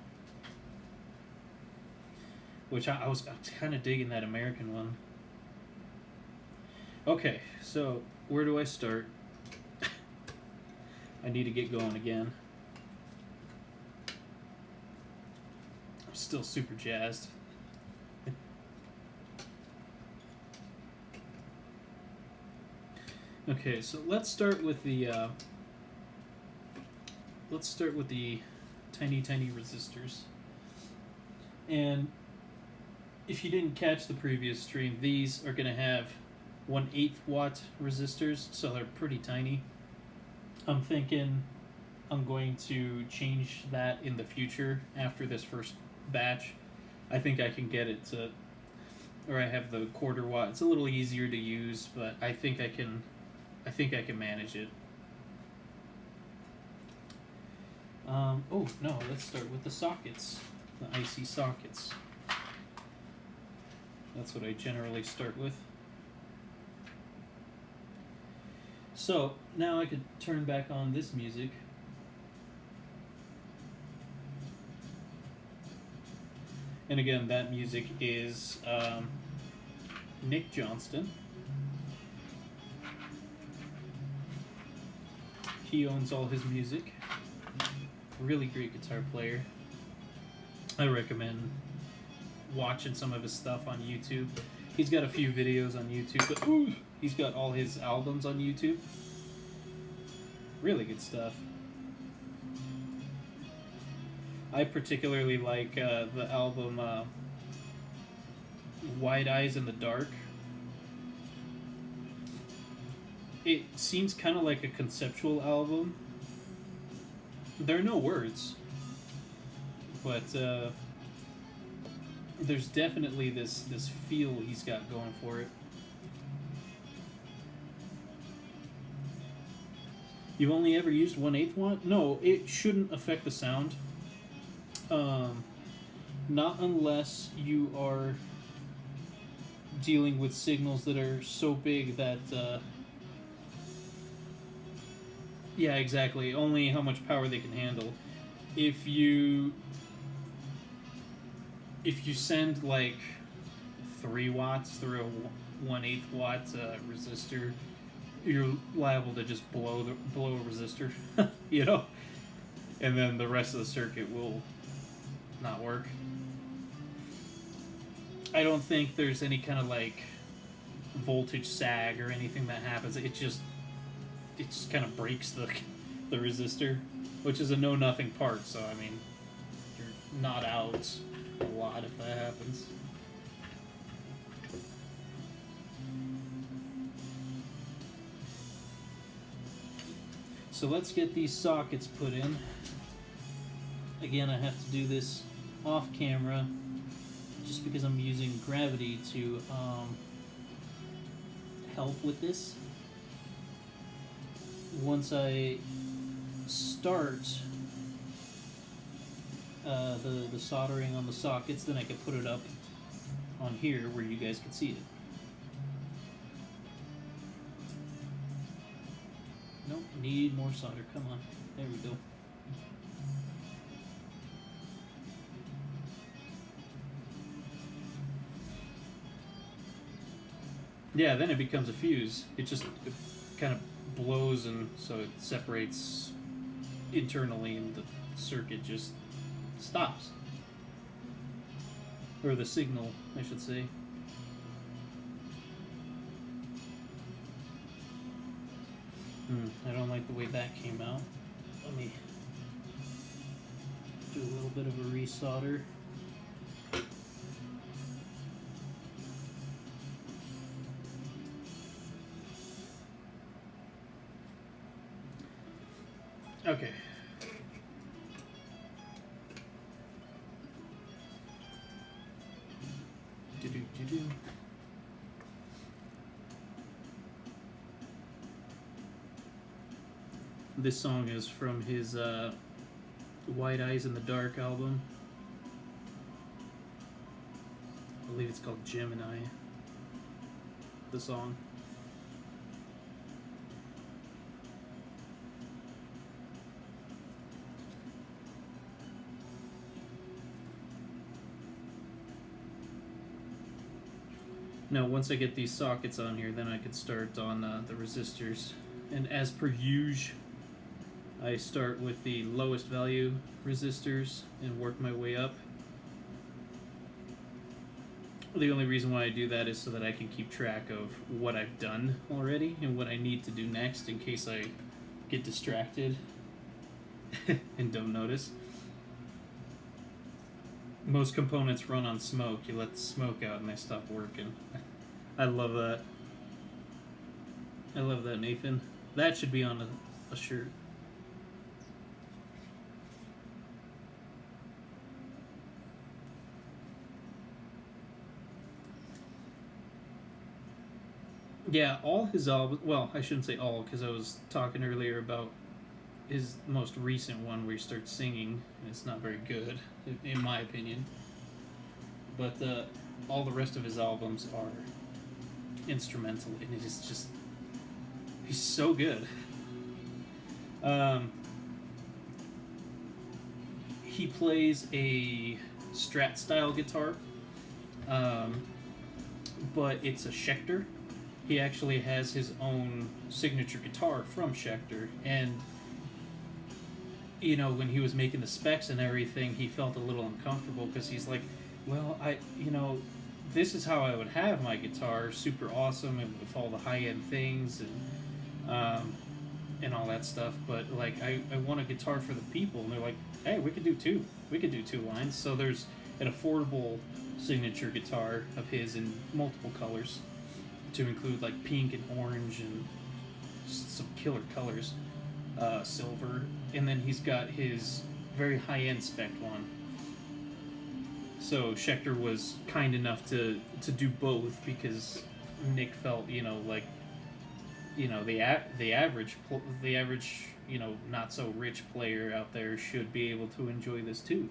S1: Which I was kind of digging that American one. Okay, so where do I start? I need to get going again. I'm still super jazzed. Okay, so let's start with the tiny resistors. And if you didn't catch the previous stream, these are going to have 1/8 watt resistors, so they're pretty tiny. I'm thinking I'm going to change that in the future after this first batch. I think I can get it to, or I have the 1/4 watt. It's a little easier to use, but I think I can manage it. Oh no, let's start with the sockets, the IC sockets. That's what I generally start with. So now I could turn back on this music. And again, that music is Nick Johnston. He owns all his music. Really great guitar player. I recommend watching some of his stuff on YouTube. He's got a few videos on YouTube, but he's got all his albums on YouTube. Really good stuff. I particularly like the album Wide Eyes in the Dark. It seems kind of like a conceptual album. There are no words, but there's definitely this feel he's got going for it. You've only ever used 1/8 watt? No, it shouldn't affect the sound. Not unless you are dealing with signals that are so big that yeah, exactly. Only how much power they can handle. If you send like 3 watts through a 1/8 watt resistor, you're liable to just blow a resistor, you know, and then the rest of the circuit will not work. I don't think there's any kind of like voltage sag or anything that happens. It just kind of breaks the resistor, which is a know-nothing part. So I mean, you're not out a lot if that happens. So let's get these sockets put in. Again, I have to do this off camera just because I'm using gravity to help with this. Once I start the soldering on the sockets, then I can put it up on here where you guys can see it. Nope, need more solder. Come on. There we go. Yeah, then it becomes a fuse. It kind of blows, and so it separates internally, and the circuit just stops. Or the signal, I should say. I don't like the way that came out. Let me do a little bit of a resolder. Okay. Do-do-do-do. This song is from his White Eyes in the Dark album. I believe it's called Gemini. The song. Now, once I get these sockets on here, then I could start on the resistors. And as per usual, I start with the lowest value resistors and work my way up. The only reason why I do that is so that I can keep track of what I've done already and what I need to do next in case I get distracted and don't notice. Most components run on smoke. You let the smoke out and they stop working. I love that. I love that, Nathan. That should be on a shirt. Yeah, all his albums. Well, I shouldn't say all, because I was talking earlier about his most recent one where he starts singing, and it's not very good, in my opinion. But all the rest of his albums are instrumental, and it is just. He's so good. He plays a Strat style guitar, but it's a Schecter. He actually has his own signature guitar from Schecter, and you know, when he was making the specs and everything, he felt a little uncomfortable because he's like, well, this is how I would have my guitar, super awesome and with all the high-end things and all that stuff, but like I want a guitar for the people, and they're like, hey, we could do two lines. So there's an affordable signature guitar of his in multiple colors, to include like pink and orange and some killer colors, silver, and then he's got his very high-end spec one. So Schecter was kind enough to do both, because Nick felt, the average not so rich player out there should be able to enjoy this too.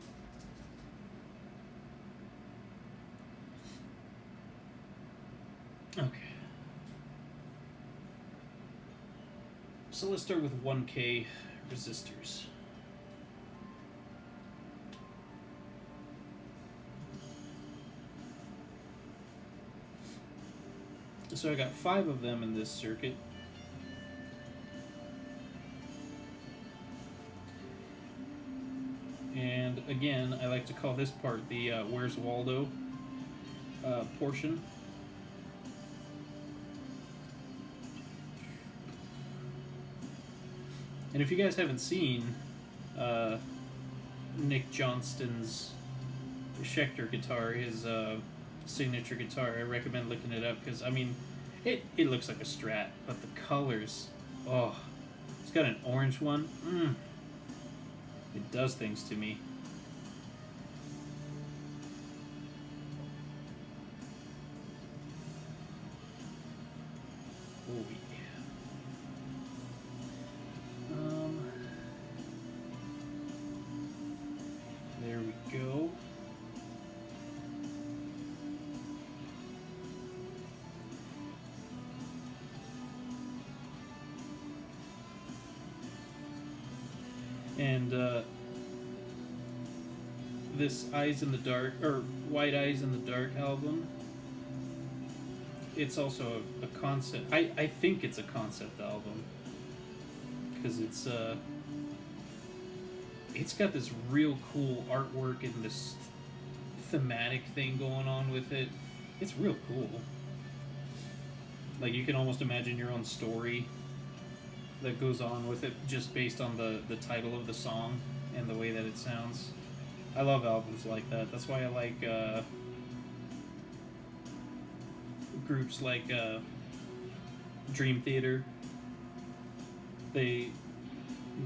S1: Okay. So let's start with 1K resistors. So I got 5 of them in this circuit. And again, I like to call this part the Where's Waldo portion. And if you guys haven't seen Nick Johnston's Schecter guitar, his signature guitar, I recommend looking it up, because, I mean, it looks like a Strat, but the colors, oh, it's got an orange one, it does things to me. Oh, yeah. There we go. And this Eyes in the Dark, or White Eyes in the Dark album, it's also a concept. I think it's a concept album. because it's got this real cool artwork and this thematic thing going on with it. It's real cool. Like, you can almost imagine your own story that goes on with it just based on the title of the song and the way that it sounds. I love albums like that. That's why I like groups like Dream Theater. They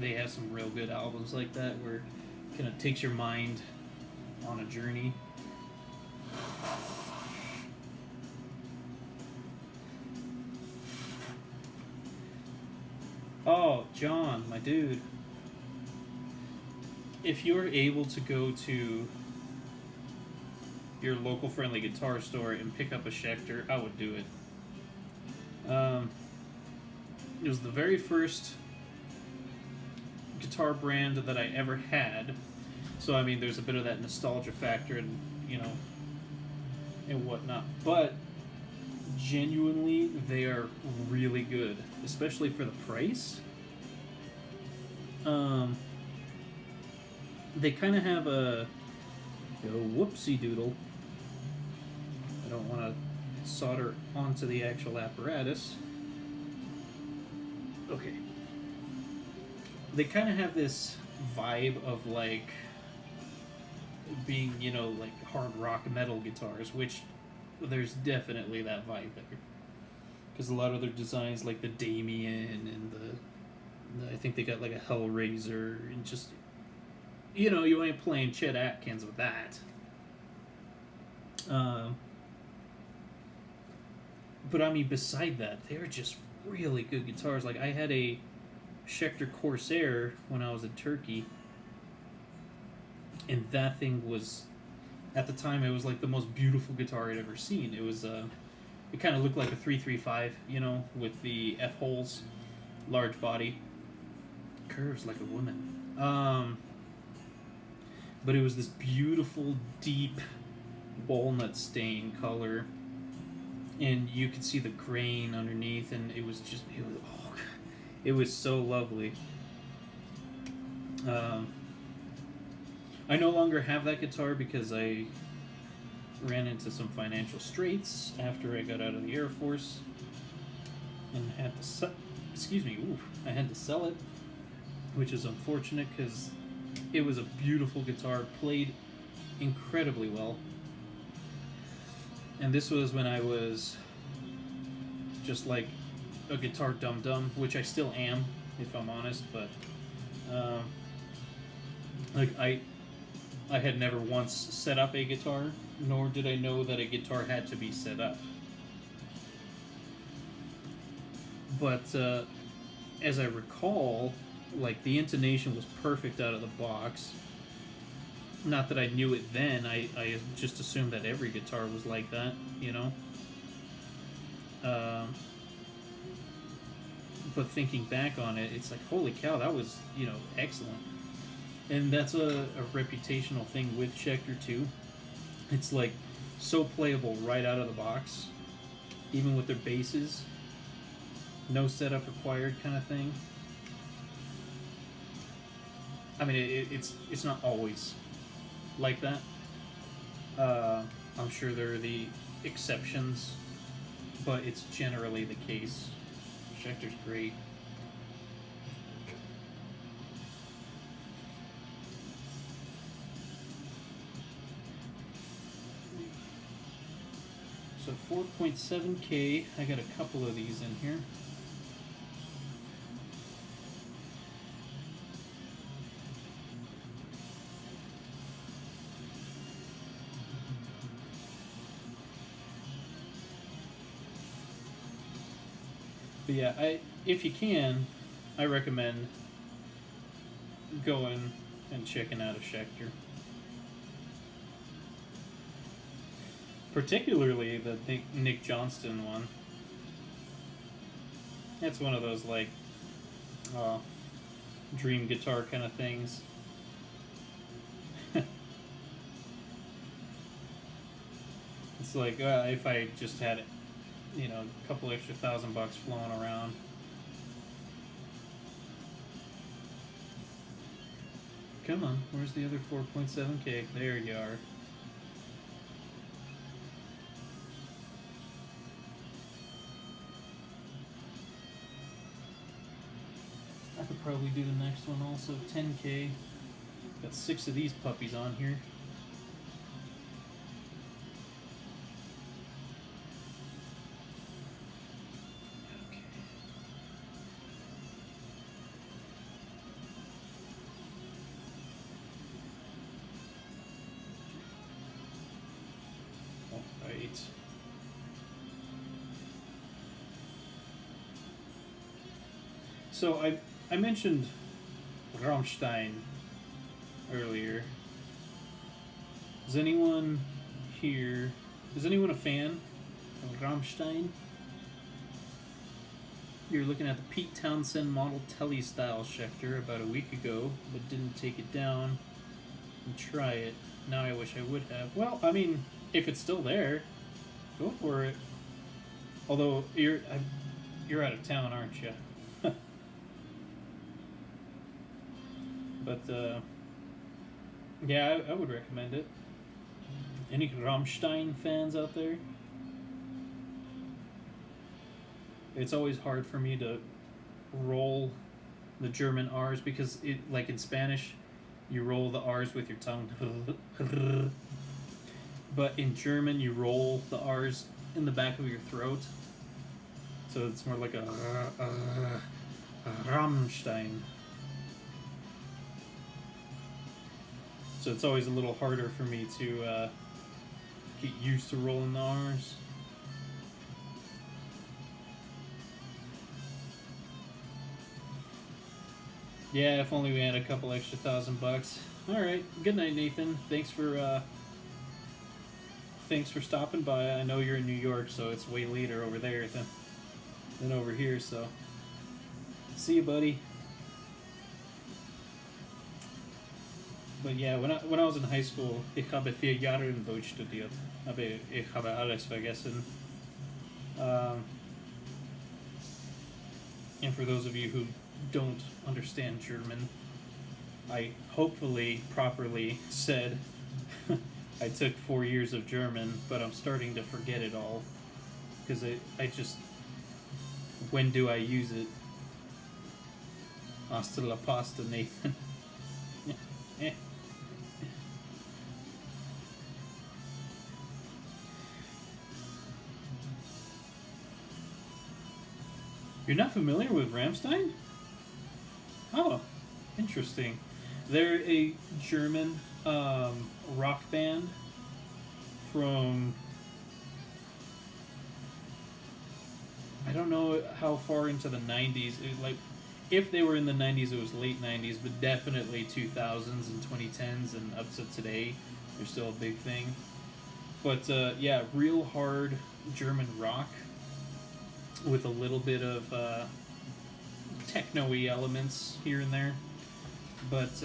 S1: have some real good albums like that where it kind of takes your mind on a journey. Oh, John, my dude. If you're able to go to your local friendly guitar store and pick up a Schecter, I would do it. It was the very first guitar brand that I ever had. So, I mean, there's a bit of that nostalgia factor and, and whatnot. But, genuinely, they are really good. Especially for the price. They kind of have a whoopsie doodle. I don't want to solder onto the actual apparatus. Okay. They kind of have this vibe of like being, like hard rock metal guitars, which there's definitely that vibe there. Because a lot of their designs, like the Damien and I think they got like a Hellraiser and just, you ain't playing Chet Atkins with that. But I mean, beside that, they're just really good guitars. Like, I had a Schecter Corsair when I was in Turkey, and that thing was, at the time, it was like the most beautiful guitar I'd ever seen. It was, it kind of looked like a 335, with the F-holes, large body, curves like a woman. But it was this beautiful, deep walnut stain color, and you could see the grain underneath, and it was so lovely. I no longer have that guitar because I ran into some financial straits after I got out of the Air Force and had to I had to sell it, which is unfortunate because it was a beautiful guitar, played incredibly well. And this was when I was just like a guitar dum-dum, which I still am, if I'm honest, but I had never once set up a guitar, nor did I know that a guitar had to be set up. But as I recall, like, the intonation was perfect out of the box. Not that I knew it then, I just assumed that every guitar was like that, but thinking back on it, it's like, holy cow, that was, excellent. And that's a reputational thing with Schecter too. It's like so playable right out of the box, even with their basses, no setup required kind of thing. I mean, it's not always like that. I'm sure there are the exceptions, but it's generally the case. Schecter's great. So 4.7K, I got a couple of these in here. But yeah, if you can, I recommend going and checking out a Schecter. Particularly the Nick Johnston one. That's one of those, like, dream guitar kind of things. It's like, if I just had it, a couple extra $1,000 flowing around. Come on, where's the other 4.7K? There you are. I could probably do the next one also. 10K. Got 6 of these puppies on here. Okay. Alright. So I mentioned Rammstein earlier. Is anyone a fan of Rammstein? You're looking at the Pete Townsend model telly style Schecter about a week ago, but didn't take it down and try it. Now I wish I would have. Well, I mean, if it's still there, go for it. Although you're out of town, aren't you? But yeah, I would recommend it. Any Rammstein fans out there? It's always hard for me to roll the German R's because it, like in Spanish, you roll the R's with your tongue. But in German, you roll the R's in the back of your throat. So it's more like a Rammstein. So it's always a little harder for me to get used to rolling the R's. Yeah, if only we had a couple extra $1,000. All right. Good night, Nathan. Thanks for stopping by. I know you're in New York, so it's way later over there than over here. So see you, buddy. But yeah, when I was in high school, ich habe 4 Jahre in Deutsch studiert. Aber ich habe alles vergessen. And for those of you who don't understand German, I hopefully properly said I took 4 years of German, but I'm starting to forget it all. Because I just... When do I use it? Hasta la pasta, Nathan. You're not familiar with Rammstein? Oh, interesting. They're a German rock band from... I don't know how far into the 90s. If they were in the 90s, it was late 90s, but definitely 2000s and 2010s and up to today. They're still a big thing. But yeah, real hard German rock with a little bit of techno-y elements here and there. But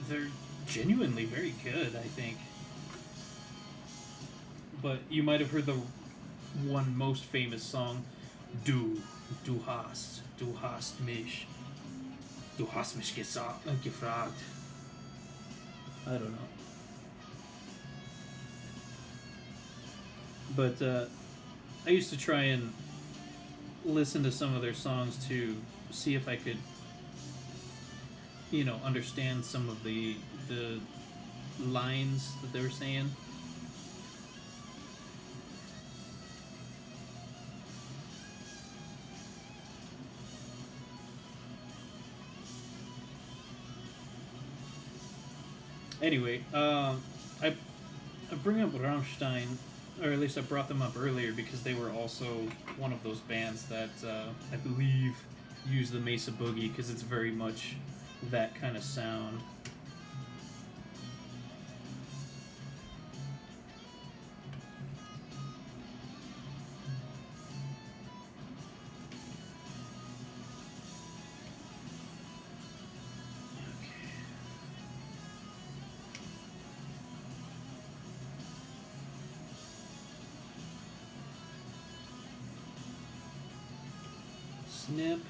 S1: they're genuinely very good, I think. But you might have heard the one most famous song, Du hast mich gefragt. I don't know. But I used to try and listen to some of their songs to see if I could, understand some of the lines that they were saying. Anyway, I bring up Rammstein, or at least I brought them up earlier because they were also one of those bands that I believe use the Mesa Boogie because it's very much that kind of sound. Snip,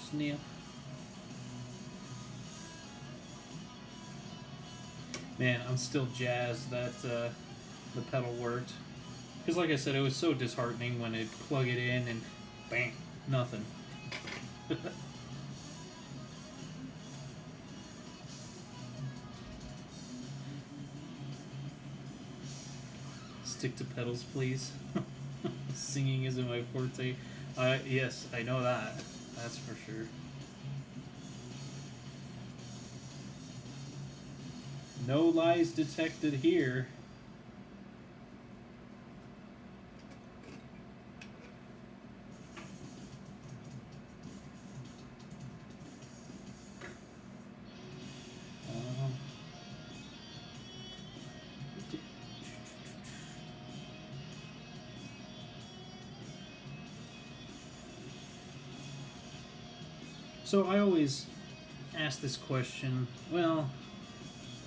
S1: snip. Man, I'm still jazzed that the pedal worked. Because, like I said, it was so disheartening when it plug it in and bang, nothing. Stick to pedals, please. Singing isn't my forte. Yes, I know that. That's for sure. No lies detected here. So I always ask this question. Well,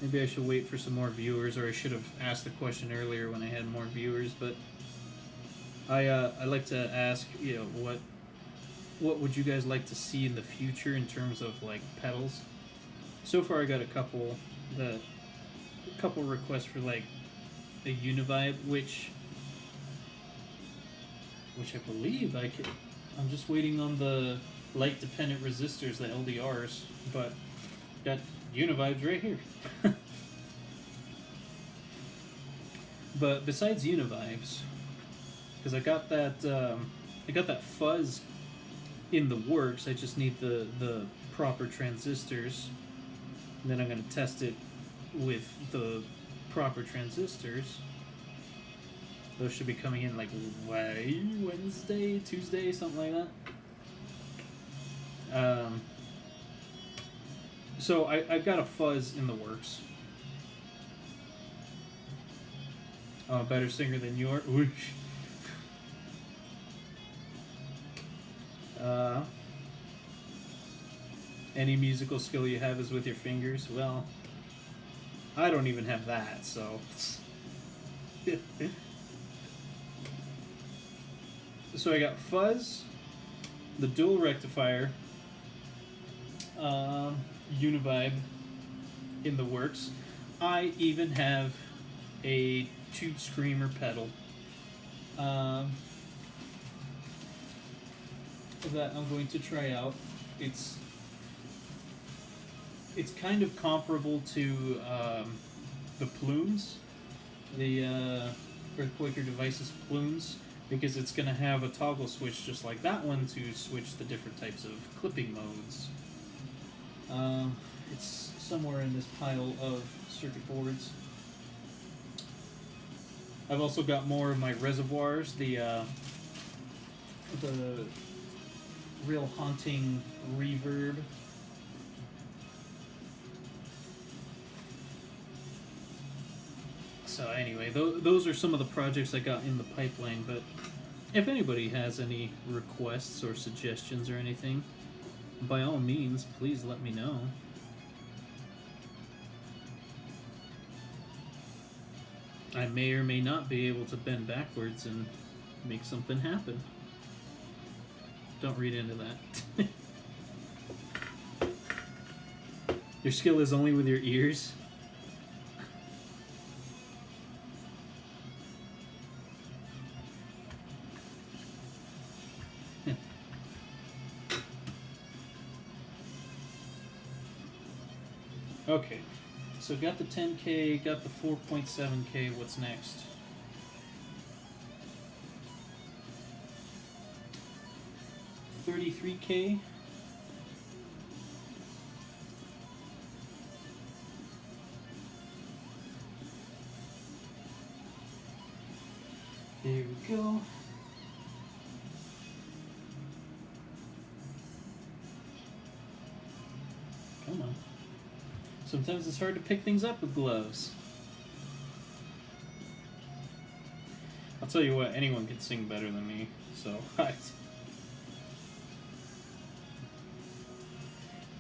S1: maybe I should wait for some more viewers, or I should have asked the question earlier when I had more viewers. But I like to ask, what would you guys like to see in the future in terms of like pedals? So far, I got a couple requests for like a Univibe, which I believe I can. I'm just waiting on the light dependent resistors, the LDRs, but got Univibes right here. But besides Univibes, because I got that fuzz in the works. I just need the proper transistors, and then I'm gonna test it with the proper transistors. Those should be coming in like Wednesday, Tuesday, something like that. So I've got a fuzz in the works. I'm a better singer than you are. Whoosh. Any musical skill you have is with your fingers. Well, I don't even have that, so. So I got fuzz, the dual rectifier, Univibe in the works. I even have a tube screamer pedal that I'm going to try out. It's kind of comparable to the plumes, the Earthquaker Devices plumes, because it's going to have a toggle switch just like that one to switch the different types of clipping modes. It's somewhere in this pile of circuit boards. I've also got more of my reservoirs, the real haunting reverb. So anyway, those are some of the projects I got in the pipeline, but if anybody has any requests or suggestions or anything, by all means, please let me know. I may or may not be able to bend backwards and make something happen. Don't read into that. Your skill is only with your ears? Okay, so got the 10K, got the 4.7K, what's next? $33K. There we go. Come on. Sometimes it's hard to pick things up with gloves. I'll tell you what, anyone can sing better than me, so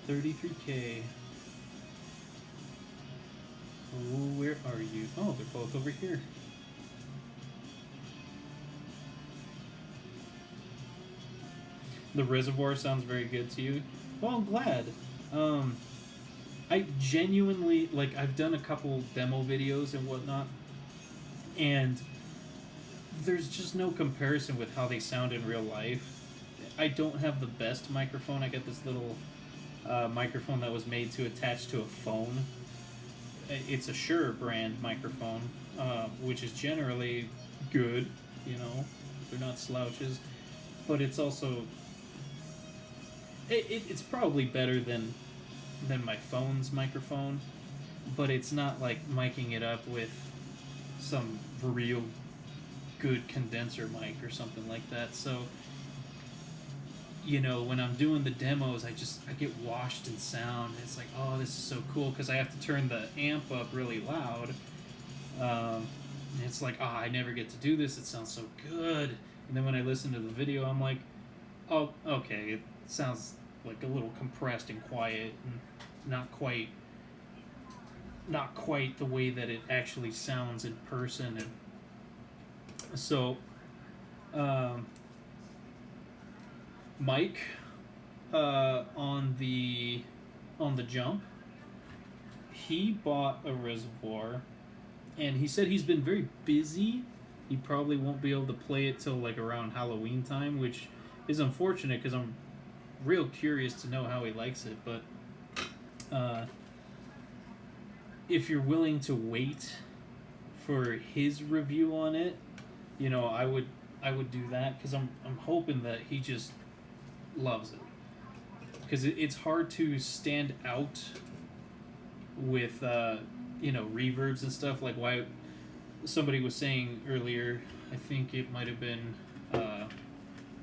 S1: 33K. Oh, where are you? Oh, they're both over here. The reservoir sounds very good to you. Well, I'm glad. I genuinely, like, I've done a couple demo videos and whatnot, and there's just no comparison with how they sound in real life. I don't have the best microphone. I got this little microphone that was made to attach to a phone. It's a Shure brand microphone, which is generally good. You know, they're not slouches, but it's also it's probably better than my phone's microphone, but it's not like miking it up with some real good condenser mic or something like that. So, you know, when I'm doing the demos, I get washed in sound. It's like, oh, this is so cool because I have to turn the amp up really loud. It's like, oh, I never get to do this. It sounds so good. And then when I listen to the video, I'm like, oh, okay, it sounds like a little compressed and quiet, and not quite the way that it actually sounds in person. And so, Mike, on the jump, he bought a reservoir, and he said he's been very busy. He probably won't be able to play it till like around Halloween time, which is unfortunate because I'm real curious to know how he likes it. But if you're willing to wait for his review on it, you know, I would do that because I'm hoping that he just loves it, because it's hard to stand out with you know, reverbs and stuff. Like, why somebody was saying earlier, I think it might have been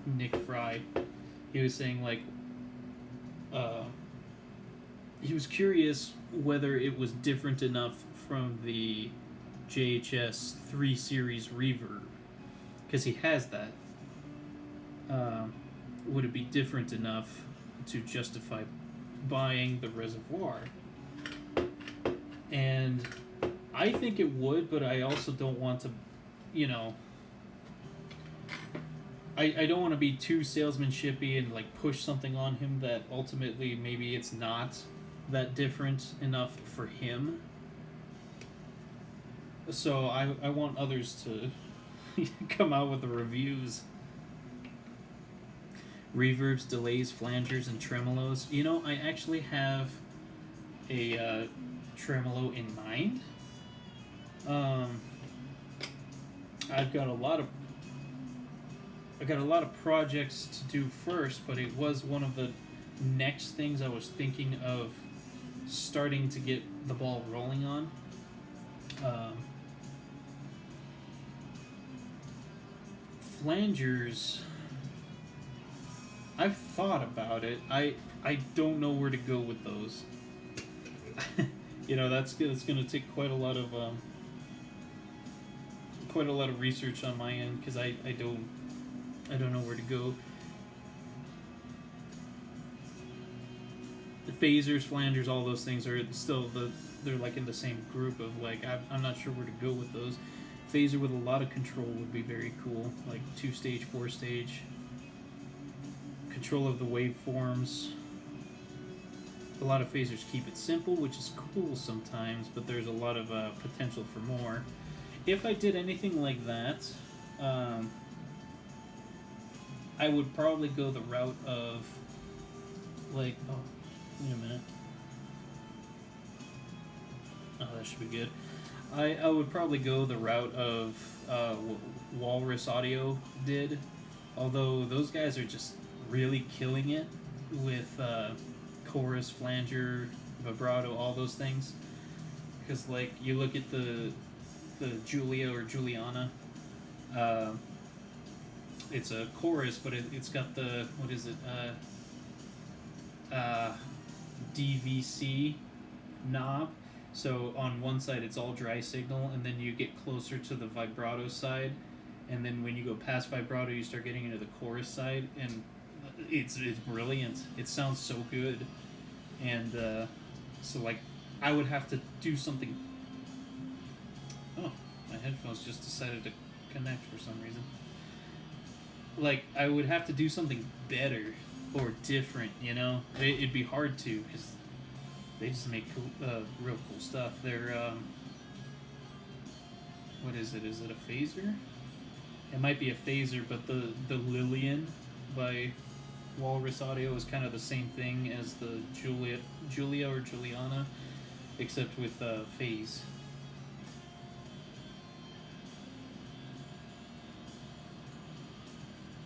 S1: Nick Fry. He was saying like he was curious whether it was different enough from the JHS 3 Series reverb, because he has that. Would it be different enough to justify buying the reservoir? And I think it would, but I also don't want to, you know, I don't want to be too salesmanshipy and like push something on him that ultimately maybe it's not that different enough for him. So I want others to come out with the reviews. Reverbs, delays, flangers, and tremolos. You know, I actually have a tremolo in mind. I've got a lot of projects to do first, but it was one of the next things I was thinking of starting to get the ball rolling on. Flangers, I've thought about it. I don't know where to go with those. You know, that's going to take quite a lot of research on my end, because I don't know where to go. The phasers, flangers, all those things are still they're like in the same group of like I'm not sure where to go with those. Phaser with a lot of control would be very cool, like 2-stage, 4-stage. Control of the waveforms. A lot of phasers keep it simple, which is cool sometimes, but there's a lot of potential for more. If I did anything like that, I would probably go the route of like, oh, wait a minute. Oh, that should be good. I would probably go the route of Walrus Audio did, although those guys are just really killing it with chorus, flanger, vibrato, all those things. Because like you look at the Julia or Juliana, it's a chorus, but it's got the, what is it, DVC knob. So on one side it's all dry signal, and then you get closer to the vibrato side, and then when you go past vibrato you start getting into the chorus side, and it's brilliant. It sounds so good. And so like I would have to do something. Oh, my headphones just decided to connect for some reason. Like I would have to do something better or different, you know? It'd be hard to, because They just make real cool stuff. They're what is it? Is it a phaser? It might be a phaser, but the Lillian by Walrus Audio is kind of the same thing as the Julia or Juliana, except with phase.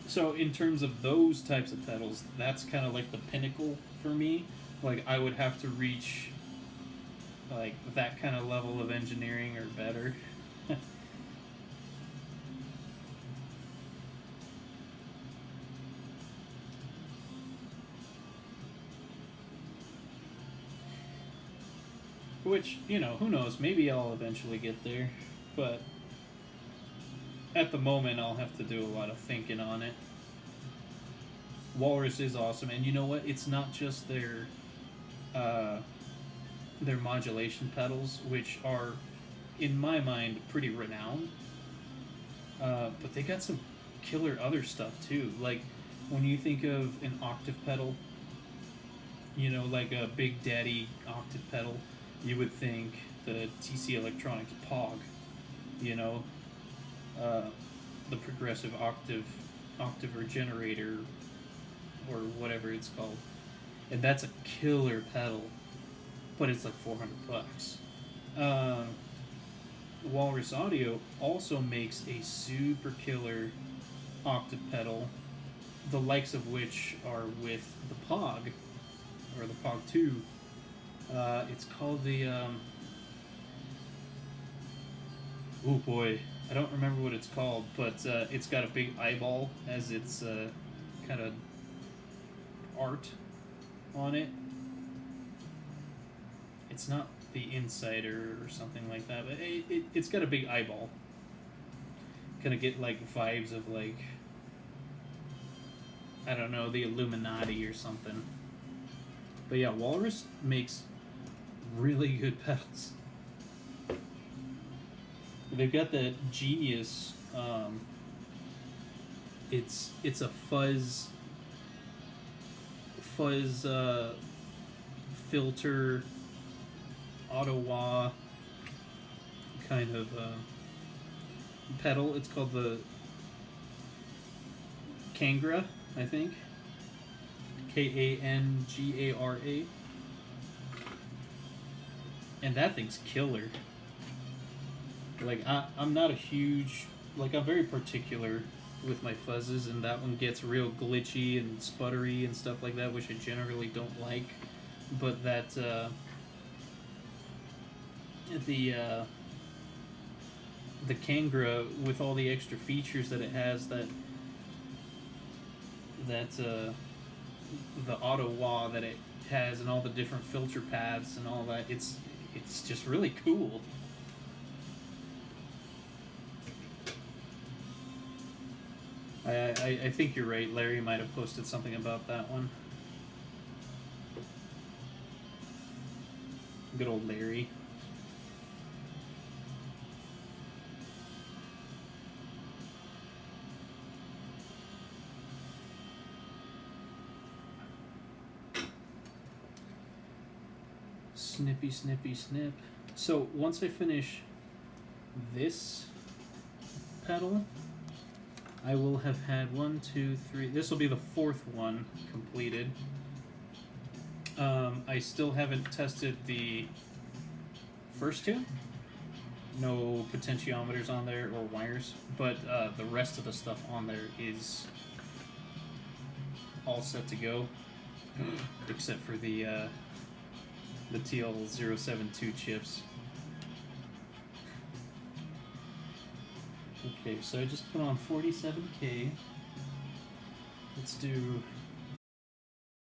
S1: So in terms of those types of pedals, that's kind of like the pinnacle for me. Like I would have to reach like that kind of level of engineering or better. Which, you know, who knows, maybe I'll eventually get there, but at the moment I'll have to do a lot of thinking on it. Walrus is awesome, and you know what? It's not just their modulation pedals, which are, in my mind, pretty renowned. But they got some killer other stuff too. Like when you think of an octave pedal, you know, like a Big Daddy octave pedal, you would think the TC Electronics POG, you know, the progressive octave regenerator or whatever it's called, and that's a killer pedal, but it's like $400. Walrus Audio also makes a super killer octave pedal, the likes of which are with the POG or the POG 2. It's called the oh boy, I don't remember what it's called, but it's got a big eyeball as its kind of art on it. It's not the Insider or something like that, but it's got a big eyeball. Kind of get like vibes of like, I don't know, the Illuminati or something. But yeah, Walrus makes really good pedals. They've got that Genius. It's a fuzz filter auto wah kind of pedal. It's called the Kangra, I think. Kangara. And that thing's killer. Like I'm not a huge, like I'm very particular with my fuzzes, and that one gets real glitchy and sputtery and stuff like that, which I generally don't like. But that the Kangra, with all the extra features that it has, that the auto wah that it has, and all the different filter paths and all that, it's just really cool. I think you're right. Larry might have posted something about that one. Good old Larry. Snippy, snippy, snip. So once I finish this pedal, I will have had 1, 2, 3. This will be the fourth one completed. I still haven't tested the first two. No potentiometers on there or wires, but the rest of the stuff on there is all set to go, except for the TL072 chips. Okay, so I just put on 47K. Let's do